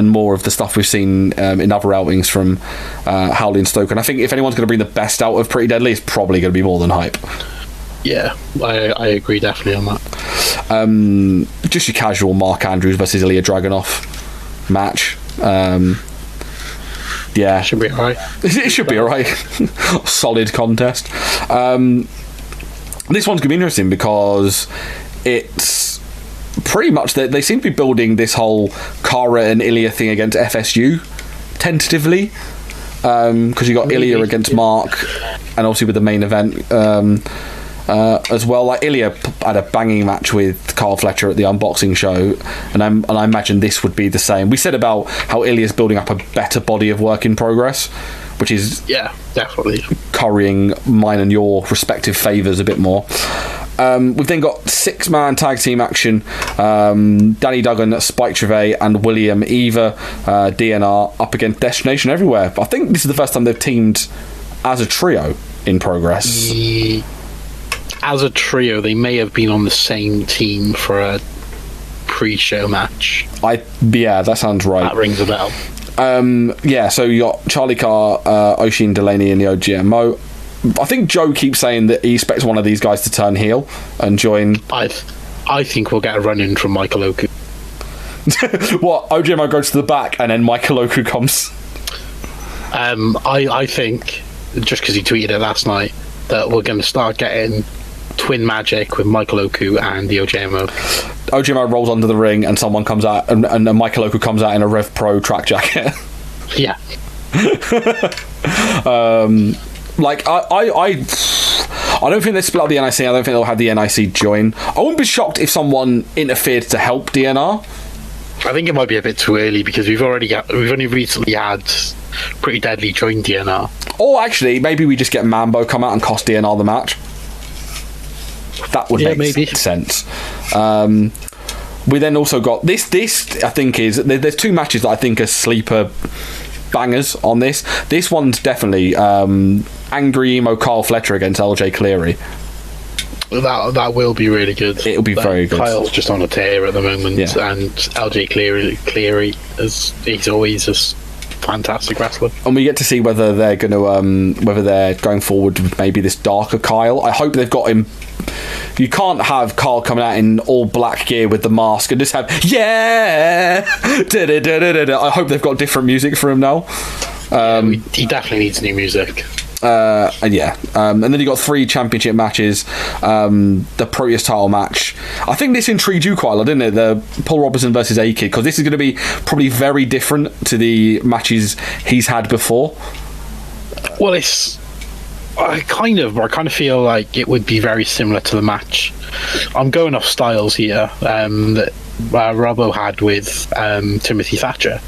more of the stuff we've seen in other outings from Howley and Stoker. And I think if anyone's going to bring the best out of Pretty Deadly, it's probably going to be More Than Hype. Yeah, I agree definitely on that. Just your casual Mark Andrews versus Ilya Dragunov match. Yeah, should be alright. It should be alright. Solid contest. This one's going to be interesting because it's pretty much they seem to be building this whole Kara and Ilya thing against FSU tentatively, because you got Ilya against Mark, and obviously with the main event as well. Like Ilya had a banging match with Carl Fletcher at the unboxing show, and I imagine this would be the same. We said about how Ilya's building up a better body of work in Progress, which is definitely currying mine and your respective favours a bit more. We've then got 6-man tag team action. Danny Duggan, Spike Trevay and William Eva, DNR up against Destination Everywhere. I think this is the first time they've teamed as a trio in Progress. As a trio, they may have been on the same team for a pre-show match. That sounds right. That rings a bell. So you got Charlie Carr, Oshin Delaney and the OGMO. I think Joe keeps saying that he expects one of these guys to turn heel and join. I think we'll get a run-in from Michael Oku. What? OGMO goes to the back and then Michael Oku comes? I think, just because he tweeted it last night, that we're going to start getting twin magic with Michael Oku and the OGMO. OGMO rolls under the ring and someone comes out and Michael Oku comes out in a Rev Pro track jacket. Yeah. I don't think they split up the NIC. I don't think they'll have the NIC join. I wouldn't be shocked if someone interfered to help DNR. I think it might be a bit too early because we've only recently had Pretty Deadly join DNR. Or actually, maybe we just get Mambo come out and cost DNR the match. That would make sense. We then also got this. I think there's two matches that I think are sleeper bangers on this. This one's definitely Angry Emo Carl Fletcher against LJ Cleary. That will be really good. It'll be very good. Kyle's just on a tear at the moment, and LJ Cleary he's always a fantastic wrestler. And we get to see whether they're going to whether they're going forward with maybe this darker Kyle. I hope they've got him. You can't have Carl coming out in all black gear with the mask and just have I hope they've got different music for him now. He definitely needs new music. And then you got 3 championship matches. The Proteus title match. I think this intrigued you quite a lot, didn't it? The Paul Robertson versus A-Kid, because this is going to be probably very different to the matches he's had before. Well, I kind of feel like it would be very similar to the match. I'm going off styles here that Robbo had with Timothy Thatcher,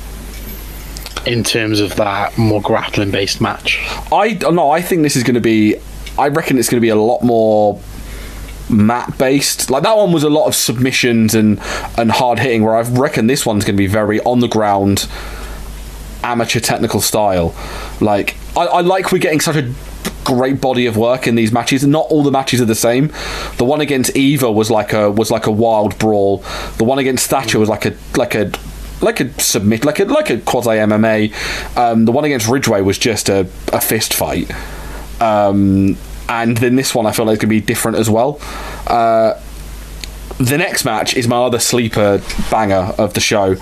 in terms of that more grappling based match. I think this is going to be, I reckon it's going to be a lot more mat based. Like, that one was a lot of submissions and hard hitting, where I reckon this one's going to be very on the ground, amateur technical style. Like, I like we're getting such a great body of work in these matches. Not all the matches are the same. The one against Eva was like a wild brawl. The one against Thatcher was like a submit, like a quasi MMA. The one against Ridgway was just a fist fight. And then this one I feel like it's going to be different as well. The next match is my other sleeper banger of the show.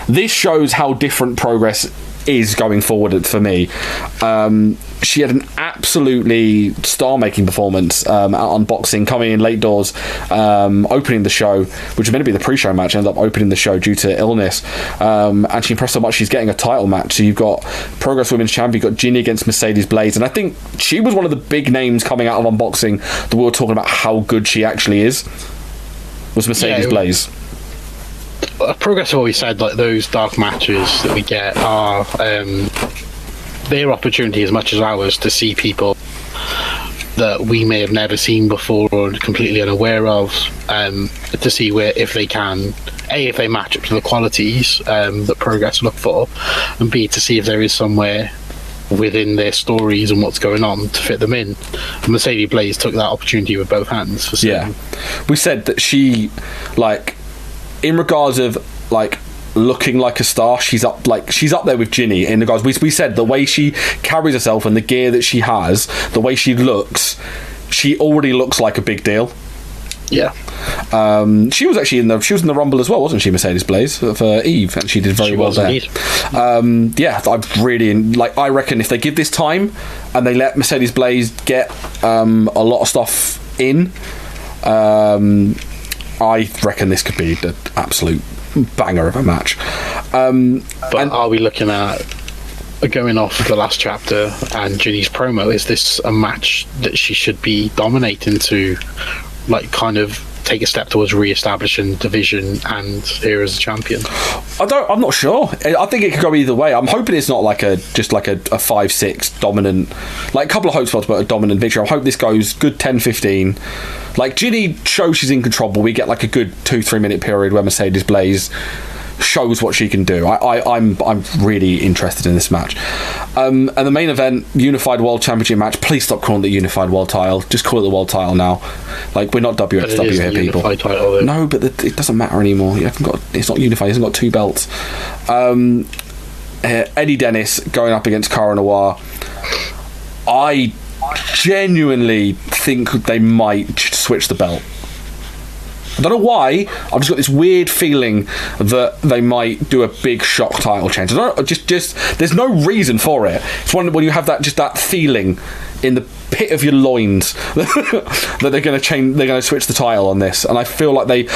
This shows how different Progress is going forward for me. She had an absolutely star-making performance out on Boxing, coming in late doors, opening the show, which was meant to be the pre-show match, ended up opening the show due to illness. And she impressed so much she's getting a title match. So you've got Progress Women's Champion, you've got Ginny against Mercedes Blaze, and I think she was one of the big names coming out of unboxing that we were talking about how good she actually is, was Mercedes Blaze. Progress have always said, like, those dark matches that we get are their opportunity as much as ours to see people that we may have never seen before or completely unaware of, to see where, if they can, A, if they match up to the qualities that Progress look for, and B, to see if there is somewhere within their stories and what's going on to fit them in. And Mercedes Blaze took that opportunity with both hands for certain. Yeah, we said that she, like, in regards of, like, looking like a star, she's up there with Ginny in regards. We said the way she carries herself and the gear that she has, the way she looks, she already looks like a big deal. Yeah. She was actually in the Rumble as well, wasn't she, Mercedes Blaze, for Eve, and she did very well there. Yeah, I really, like, I reckon if they give this time and they let Mercedes Blaze get a lot of stuff in, I reckon this could be the absolute banger of a match. But are we looking at, going off the last chapter and Ginny's promo, is this a match that she should be dominating to, like, kind of take a step towards re-establishing division and her as a champion? I'm not sure. I think it could go either way. I'm hoping it's not like a 5-6 dominant, like, a couple of hopes for a dominant victory. I hope this goes good 10-15. Like, Ginny shows she's in control, but we get like a good 2-3 minute period where Mercedes Blaze shows what she can do. I'm really interested in this match. And the main event, Unified World Championship match. Please stop calling it the Unified World Title. Just call it the World Title now. Like, we're not WXW here, people. Title, no, but it doesn't matter anymore. It's not unified. He hasn't got 2 belts. Eddie Dennis going up against Cara Noir. I genuinely think they might switch the belt. I don't know why. I've just got this weird feeling that they might do a big shock title change. I don't just there's no reason for it. It's when you have that feeling in the pit of your loins that they're going to change. They're going to switch the title on this, and I feel like it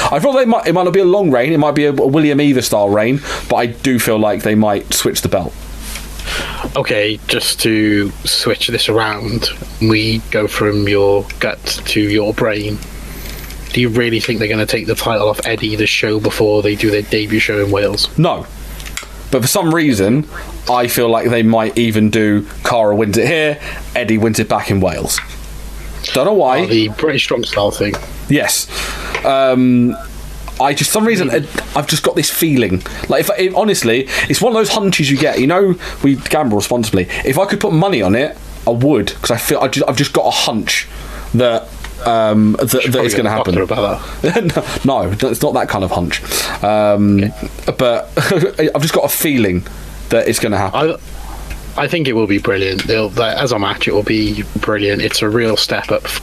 might not be a long reign. It might be a William Eva style reign, but I do feel like they might switch the belt. Okay, just to switch this around, we go from your gut to your brain. Do you really think they're going to take the title off Eddie the show before they do their debut show in Wales? No. But for some reason, I feel like they might even do Cara wins it here, Eddie wins it back in Wales. Don't know why. The British Strong Style thing. Yes. I just, some reason, I've just got this feeling. Like, honestly, it's one of those hunches you get. You know, we gamble responsibly. If I could put money on it, I would, because I feel I've just got a hunch that that it's going to happen. About that. No, it's not that kind of hunch. But I've just got a feeling that it's going to happen. I think it will be brilliant. As a match, it will be brilliant. It's a real step up for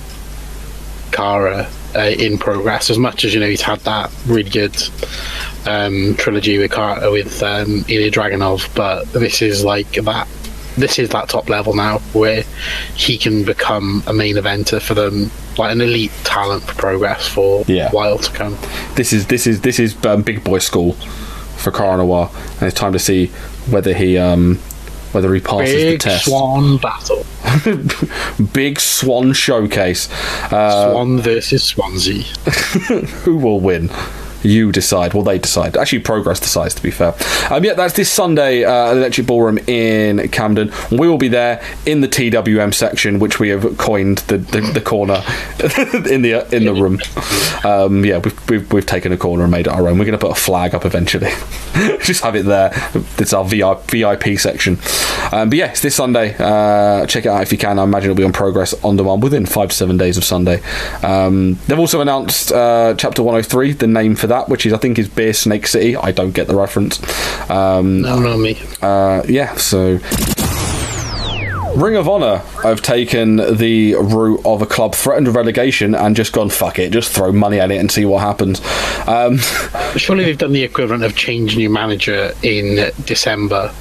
Cara in Progress. As much as, you know, he's had that really good trilogy with Ilya Dragunov, but this is like that this is that top level now where he can become a main eventer for them, like an elite talent for Progress for a while to come. This is big boy school for Cara Noir, and it's time to see whether he passes the test. Big Swan battle. Big Swan showcase. Swan versus Swansea. Who will win? You decide. Well, they decide. Actually, Progress decides, to be fair. That's this Sunday at the Electric Ballroom in Camden. We will be there in the TWM section, which we have coined the corner in the room. We've taken a corner and made it our own. We're going to put a flag up eventually. Just have it there. It's our VIP section. It's this Sunday. Check it out if you can. I imagine it'll be on Progress On Demand within 5 to 7 days of Sunday. They've also announced Chapter 103, the name for that, which I think is Beer Snake City. I don't get the reference. No, not me. So Ring of Honor have taken the route of a club threatened with relegation and just gone, fuck it, just throw money at it and see what happens. Surely they've done the equivalent of change new manager in December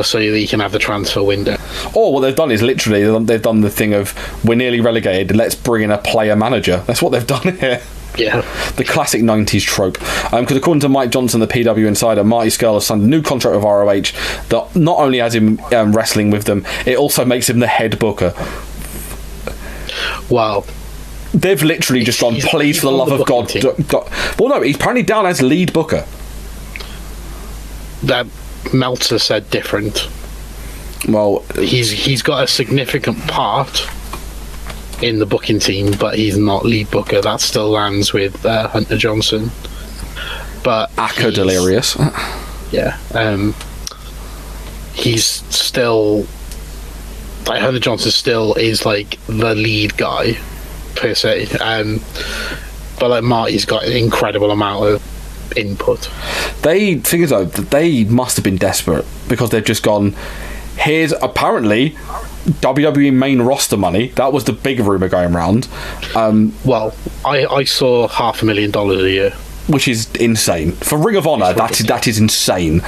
so that you can have the transfer window. Or what they've done is literally they've done the thing of, we're nearly relegated, let's bring in a player manager. That's what they've done here. Yeah. The classic 90s trope. Because according to Mike Johnson, the PW Insider, Marty Scurll has signed a new contract with ROH that not only has him wrestling with them, it also makes him the head booker. Wow. They've literally just gone, please, for the love of God. Well, no, he's apparently down as lead booker. That Meltzer said different. Well, he's got a significant part in the booking team, but he's not lead booker. That still lands with Hunter Johnson. But Acca Delirious. Yeah. He's still, like, Hunter Johnson still is like the lead guy per se. But like Marty's got an incredible amount of input. They must have been desperate because they've just gone, here's apparently WWE main roster money. That was the big rumour going around. I saw $500,000 a year, which is insane for Ring of Honor. That is insane.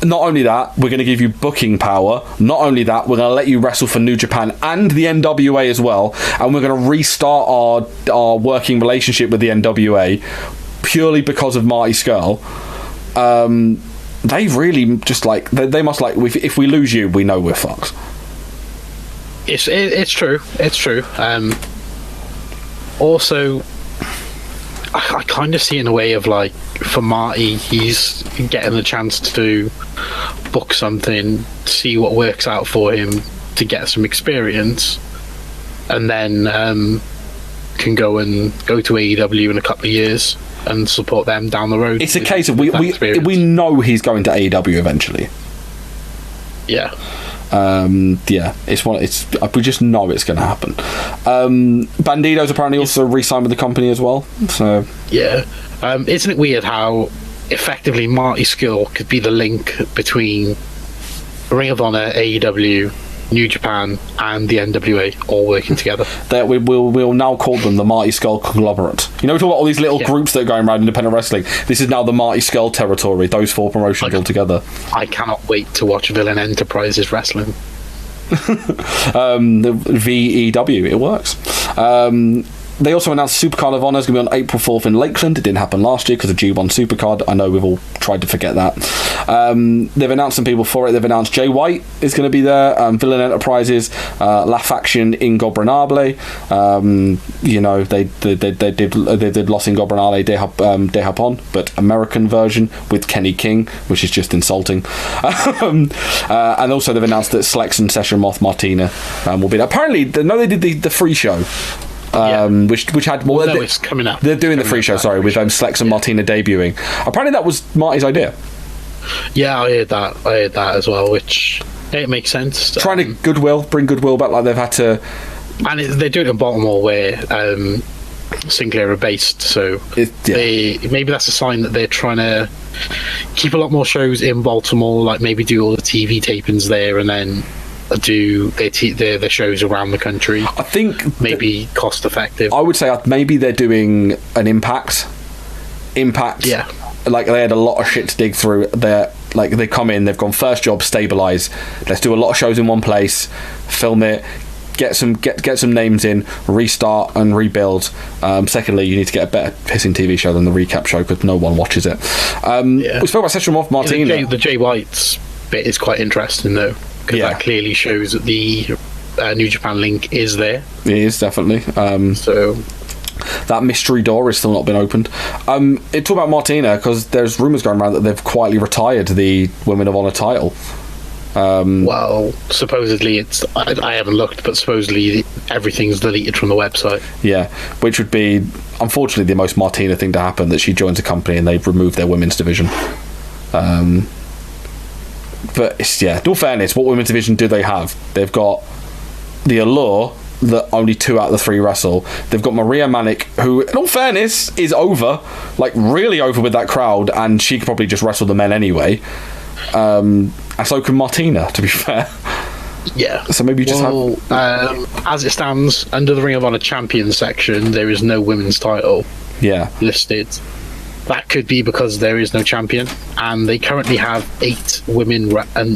Not only that, we're going to give you booking power. Not only that, we're going to let you wrestle for New Japan and the NWA as well, and we're going to restart our working relationship with the NWA purely because of Marty Scurll. They really just like they must like, if we lose you, we know we're fucked. It's true. Also, I kind of see it in a way of like, for Marty, he's getting the chance to book something, see what works out for him to get some experience, and then can go to AEW in a couple of years and support them down the road. It's a case of we know he's going to AEW eventually. Yeah. We just know it's going to happen. Bandido's apparently also re-signed with the company as well. So yeah, isn't it weird how effectively Marty Scurll could be the link between Ring of Honor, AEW, New Japan, and the NWA all working together? We'll now call them the Marty Scurll conglomerate. You know, we talk about all these little groups that are going around independent wrestling. This is now the Marty Scurll territory. Those four promotions all together. I cannot wait to watch Villain Enterprises wrestling. The VEW, it works. They also announced Supercard of Honor is going to be on April 4th in Lakeland. It didn't happen last year because of G1 Supercard. I know we've all tried to forget that. They've announced some people for it. They've announced Jay White is going to be there. Villain Enterprises, La Faction Ingobernable. They did Los Ingobernable de Japón, but American version with Kenny King, which is just insulting. And also they've announced that Slex and Session Moth Martina will be there. Apparently, they did the free show. Which had more. No, it's coming up. They're doing the free show. Sorry, with Slex and Martina debuting. Apparently, that was Marty's idea. Yeah, I heard that as well, which it makes sense. Trying to bring goodwill back, like they've had to. And they do it in Baltimore, where Sinclair are based. So maybe that's a sign that they're trying to keep a lot more shows in Baltimore. Like maybe do all the TV tapings there, and then do their shows around the country. I think maybe cost effective. I would say maybe they're doing an Impact. Yeah. Like they had a lot of shit to dig through. Their like they come in, they've gone first job, stabilize. Let's do a lot of shows in one place, film it, get some names in, restart and rebuild. Secondly, you need to get a better pissing TV show than the recap show because no one watches it. We spoke about Session Moth Martina. The Jay White's bit is quite interesting though, because that clearly shows that the New Japan link is there. It is definitely. So that mystery door has still not been opened. Talk about Martina, because there's rumours going around that they've quietly retired the Women of Honor title. Well, supposedly I haven't looked, but supposedly everything's deleted from the website. Yeah, which would be, unfortunately, the most Martina thing to happen, that she joins a company and they've removed their women's division. But, in all fairness, what women's division do they have? They've got the Allure, that only 2 out of the 3 wrestle. They've got Maria Manic, who, in all fairness, is over, like really over with that crowd, and she could probably just wrestle the men anyway. And so can Martina, to be fair. Yeah. So maybe you just as it stands, under the Ring of Honor Champions section, there is no women's title listed. That could be because there is no champion, and they currently have 8 women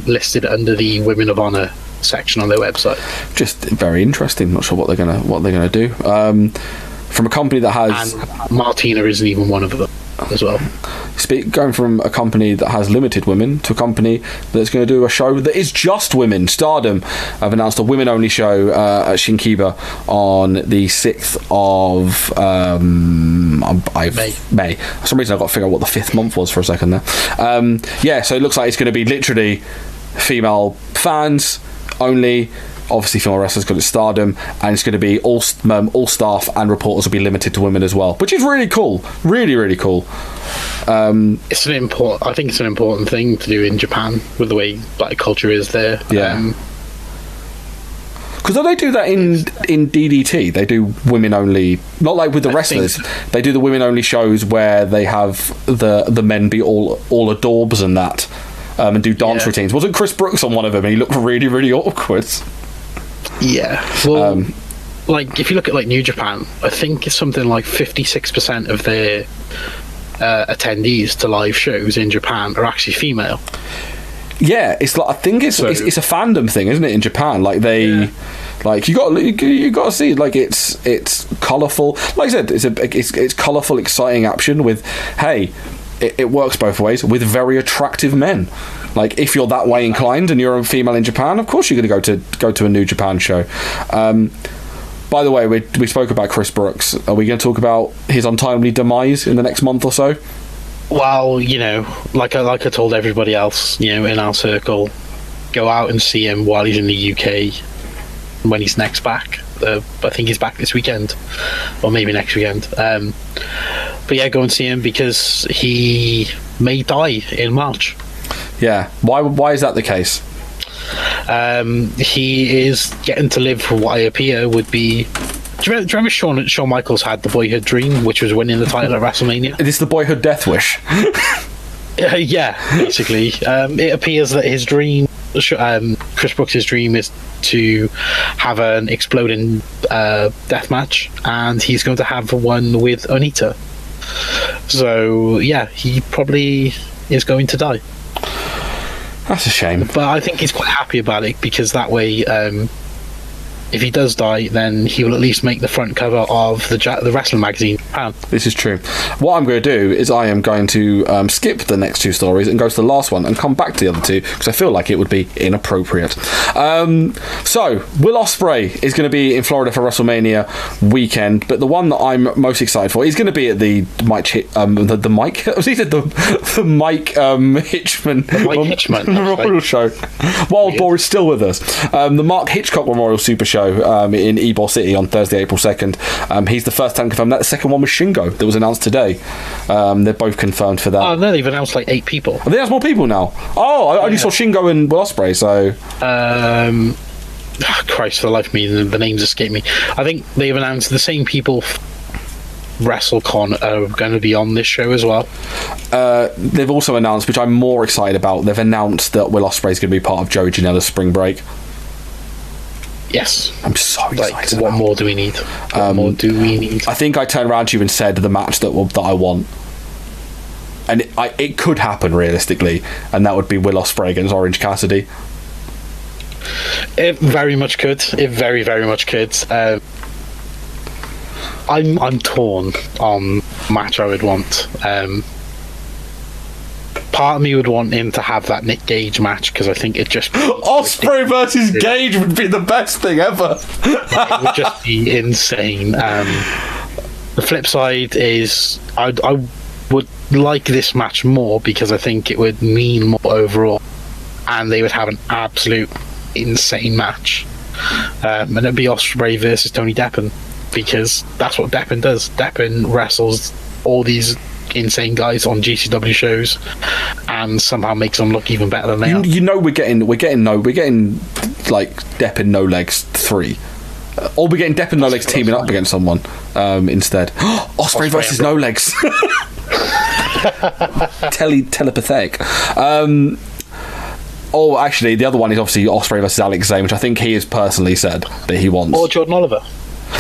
listed under the Women of Honor section on their website. Just very interesting. Not sure what they're gonna do. From a company that has, and Martina isn't even one of them as well. Going from a company that has limited women to a company that's going to do a show that is just women. Stardom have announced a women-only show at Shinkiba on the 6th of May. For some reason, I've got to figure out what the 5th month was for a second there. So it looks like it's going to be literally female fans only. Obviously, female wrestlers got at Stardom, and it's going to be all staff and reporters will be limited to women as well, which is really cool. Really, really cool. I think it's an important thing to do in Japan with the way black culture is there. Yeah. Because they do that in DDT. They do women only, not like with the wrestlers. They do the women only shows where they have the men be all adorbs and that, and do dance routines. Wasn't Chris Brooks on one of them? And he looked really, really awkward. Yeah. Well, like if you look at like New Japan, I think it's something like 56% of their attendees to live shows in Japan are actually female. Yeah, it's like, I think it's a fandom thing, isn't it? In Japan, like they, like you got to see, like it's colourful. Like I said, it's colourful, exciting action with, hey, it works both ways with very attractive men. Like if you're that way inclined and you're a female in Japan, of course you're going to go to a New Japan show. By the way, we spoke about Chris Brooks. Are we going to talk about his untimely demise in the next month or so? Well, like I told everybody else, in our circle, go out and see him while he's in the UK when he's next back. I think he's back this weekend, or maybe next weekend. But yeah, go and see him because he may die in March. Yeah, why is that the case? He is getting to live for what I appear would be. Do you remember Shawn Michaels had the boyhood dream, which was winning the title at WrestleMania? Is this the boyhood death wish? Yeah, basically. It appears that his dream, Chris Brooks' dream, is to have an exploding death match, and he's going to have one with Onita. So yeah, he probably is going to die. That's a shame. But I think he's quite happy about it, because that way, if he does die, then he will at least make the front cover of the wrestling magazine. This is true. What I'm going to do is I am going to skip the next 2 stories and go to the last one and come back to the other 2, because I feel like it would be inappropriate. So Will Ospreay is going to be in Florida for WrestleMania weekend, but the one that I'm most excited for, he's going to be at the Mike Hitchman Memorial Show. Wild Boar is still with us. The Mark Hitchcock Memorial Super Show in Ybor City on Thursday, April 2nd. He's the first time confirmed that. The second one was Shingo that was announced today. They're both confirmed for that. Oh no, they've announced like 8 people. Have they announced more people now? Oh, I only saw Shingo and Will Ospreay, so Christ, for the life of me, the names escape me. I think they've announced the same people WrestleCon are going to be on this show as well. They've also announced, which I'm more excited about, they've announced that Will Ospreay is going to be part of Joey Janela's Spring Break. Yes. I'm so excited. What more do we need? I think I turned around to you and said the match that I want. and it could happen realistically, and that would be Will Ospreay against Orange Cassidy. It very much could. It very, very much could. I'm torn on match I would want. Part of me would want him to have that Nick Gage match, because I think it just Ospreay versus Gage would be the best thing ever. It would just be insane. The flip side is I would like this match more, because I think it would mean more overall, and they would have an absolute insane match. And it'd be Ospreay versus Tony Deppen, because that's what Deppen does. Deppen wrestles all these insane guys on GCW shows and somehow makes them look even better than they are. You know, we're getting like Deppen No Legs 3. Or we're getting Deppen No Legs teaming up against someone instead. Ospreay versus No Legs. Telepathic. Actually, the other one is obviously Ospreay versus Alex Zane, which I think he has personally said that he wants. Or Jordan Oliver.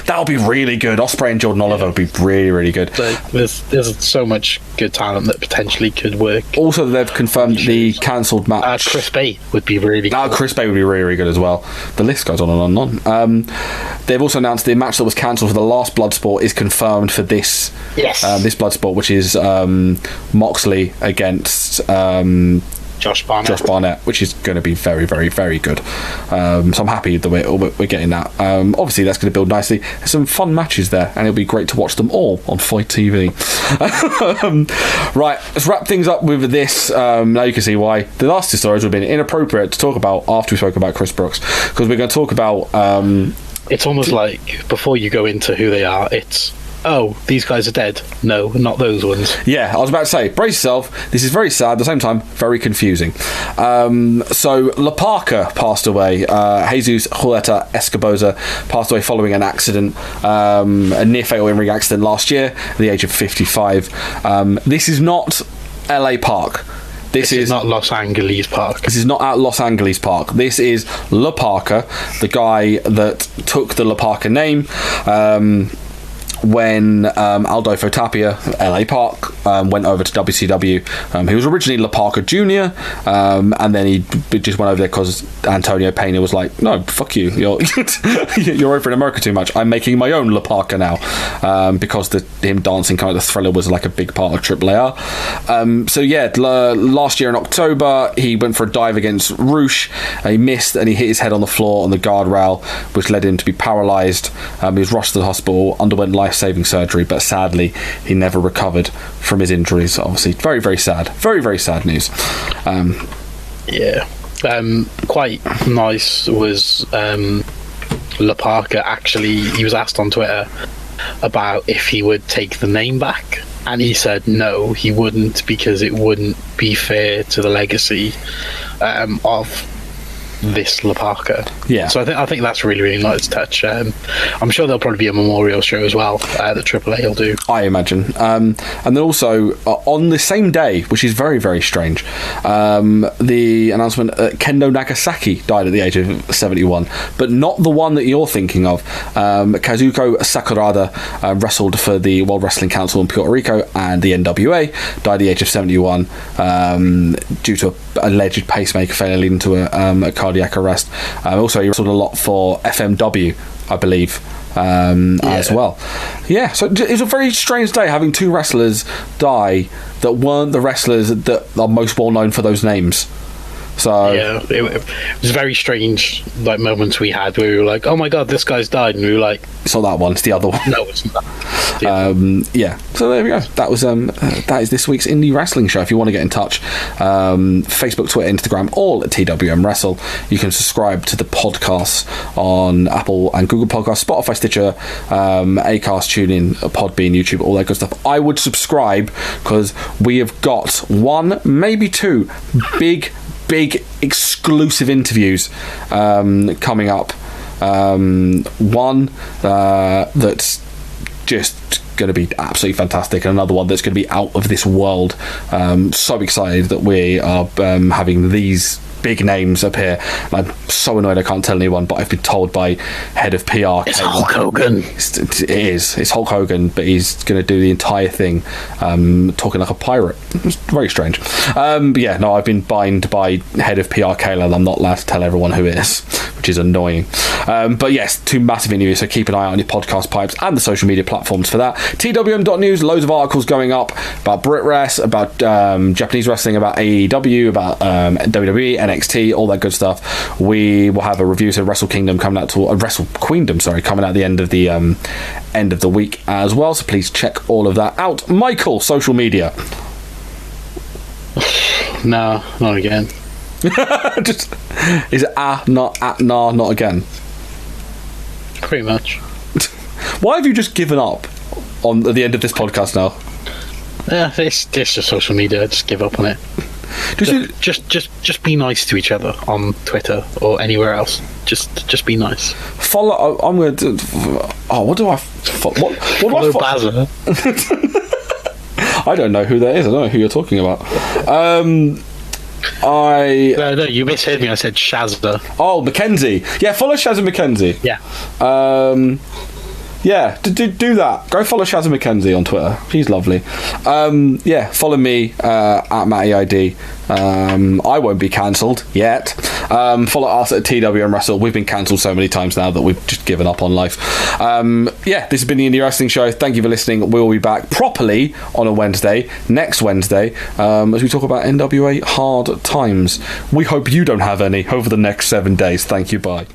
That would be really good. Ospreay and Jordan Oliver would be really, really good. So there's so much good talent that potentially could work. Also, they've confirmed the cancelled match. Chris Bay would be really good. Chris Bay would be really, really good as well. The list goes on and on and on. They've also announced the match that was cancelled for the last Bloodsport is confirmed for this. Yes. This Bloodsport, which is Moxley against Josh Barnett, which is going to be very, very, very good. So I'm happy that we're getting that. Obviously, that's going to build nicely. There's some fun matches there, and it'll be great to watch them all on Fight TV. Right, let's wrap things up with this. Now you can see why the last two stories would have been inappropriate to talk about after we spoke about Chris Brooks, because we're going to talk about... it's almost like, before you go into who they are, it's... oh, these guys are dead. No, not those ones. Yeah, I was about to say, brace yourself. This is very sad, at the same time, very confusing. So, La Parka passed away. Jesus Julieta Escoboza passed away following an accident, a near-fatal in-ring accident last year, at the age of 55. This is not LA Park. This is not Los Angeles Park. This is not at Los Angeles Park. This is La Parka, the guy that took the La Parka name, when Aldolfo Tapia, LA Park, went over to WCW. He was originally La Parka Jr., and then he just went over there because Antonio Pena was like, no, fuck you, you're over in America too much, I'm making my own La Parka now, because him dancing kind of the Thriller was like a big part of AAA. Last year in October he went for a dive against Roosh, he missed and he hit his head on the floor on the guardrail, which led him to be paralysed. He was rushed to the hospital, underwent life-saving surgery, but sadly he never recovered from his injuries. Obviously very, very sad, very, very sad news. Quite nice was La Parka. Actually, he was asked on Twitter about if he would take the name back, and he said no, he wouldn't, because it wouldn't be fair to the legacy of this La Parka. Yeah. So I think that's really, really nice touch. I'm sure there'll probably be a memorial show as well that AAA will do, I imagine. And then also on the same day, which is very, very strange, the announcement Kendo Nagasaki died at the age of 71, but not the one that you're thinking of. Kazuko Sakurada wrestled for the World Wrestling Council in Puerto Rico and the NWA, died at the age of 71 due to an alleged pacemaker failure leading to a cardiac arrest. Also, he wrestled a lot for FMW, I believe, as well. Yeah, so it was a very strange day having two wrestlers die that weren't the wrestlers that are most well known for those names. So yeah, it was very strange, like moments we had where we were like, oh my god, this guy's died, and we were like, it's not that one, it's the other one. No, it's not. Yeah, so there we go. That was that is this week's Indie Wrestling Show. If you want to get in touch, Facebook, Twitter, Instagram, all at TWM Wrestle. You can subscribe to the podcasts on Apple and Google Podcasts, Spotify, Stitcher, Acast, TuneIn, Podbean, YouTube, all that good stuff. I would subscribe because we have got one, maybe two big exclusive interviews coming up. One that's just going to be absolutely fantastic, and another one that's going to be out of this world. So excited that we are having these big names appear. I'm so annoyed I can't tell anyone, but I've been told by head of PR. It's Hulk Hogan. It's Hulk Hogan, but he's going to do the entire thing talking like a pirate. It's very strange. But yeah, no, I've been bined by head of PR Kayla, and I'm not allowed to tell everyone who it is, which is annoying. But yes, 2 massive interviews, so keep an eye out on your podcast pipes and the social media platforms for that. TWM.news, loads of articles going up about BritWres, about Japanese wrestling, about AEW, about WWE, NXT, all that good stuff. We will have a review of Wrestlequeendom coming out to Wrestlequeendom, coming out at the end of the week as well. So please check all of that out. Michael, social media. No, not again. Just, is it not again? Pretty much. Why have you just given up at the end of this podcast now? Yeah, it's just social media. I just give up on it. Just be nice to each other on Twitter or anywhere else. Just be nice. Follow. I'm going to. Oh, what do I? What follow do I Bazza. I don't know who that is. I don't know who you're talking about. No, you misheard me. I said Shazza. Oh, Mackenzie. Yeah, follow Shazza Mackenzie. Yeah. Yeah, do that. Go follow Shazza Mackenzie on Twitter. He's lovely. Yeah, follow me at Matty ID. I won't be cancelled yet. Follow us at TWM Wrestle. We've been cancelled so many times now that we've just given up on life. Yeah, this has been the Indie Wrestling Show. Thank you for listening. We'll be back properly on a Wednesday, next Wednesday, as we talk about NWA hard times. We hope you don't have any over the next 7 days. Thank you. Bye.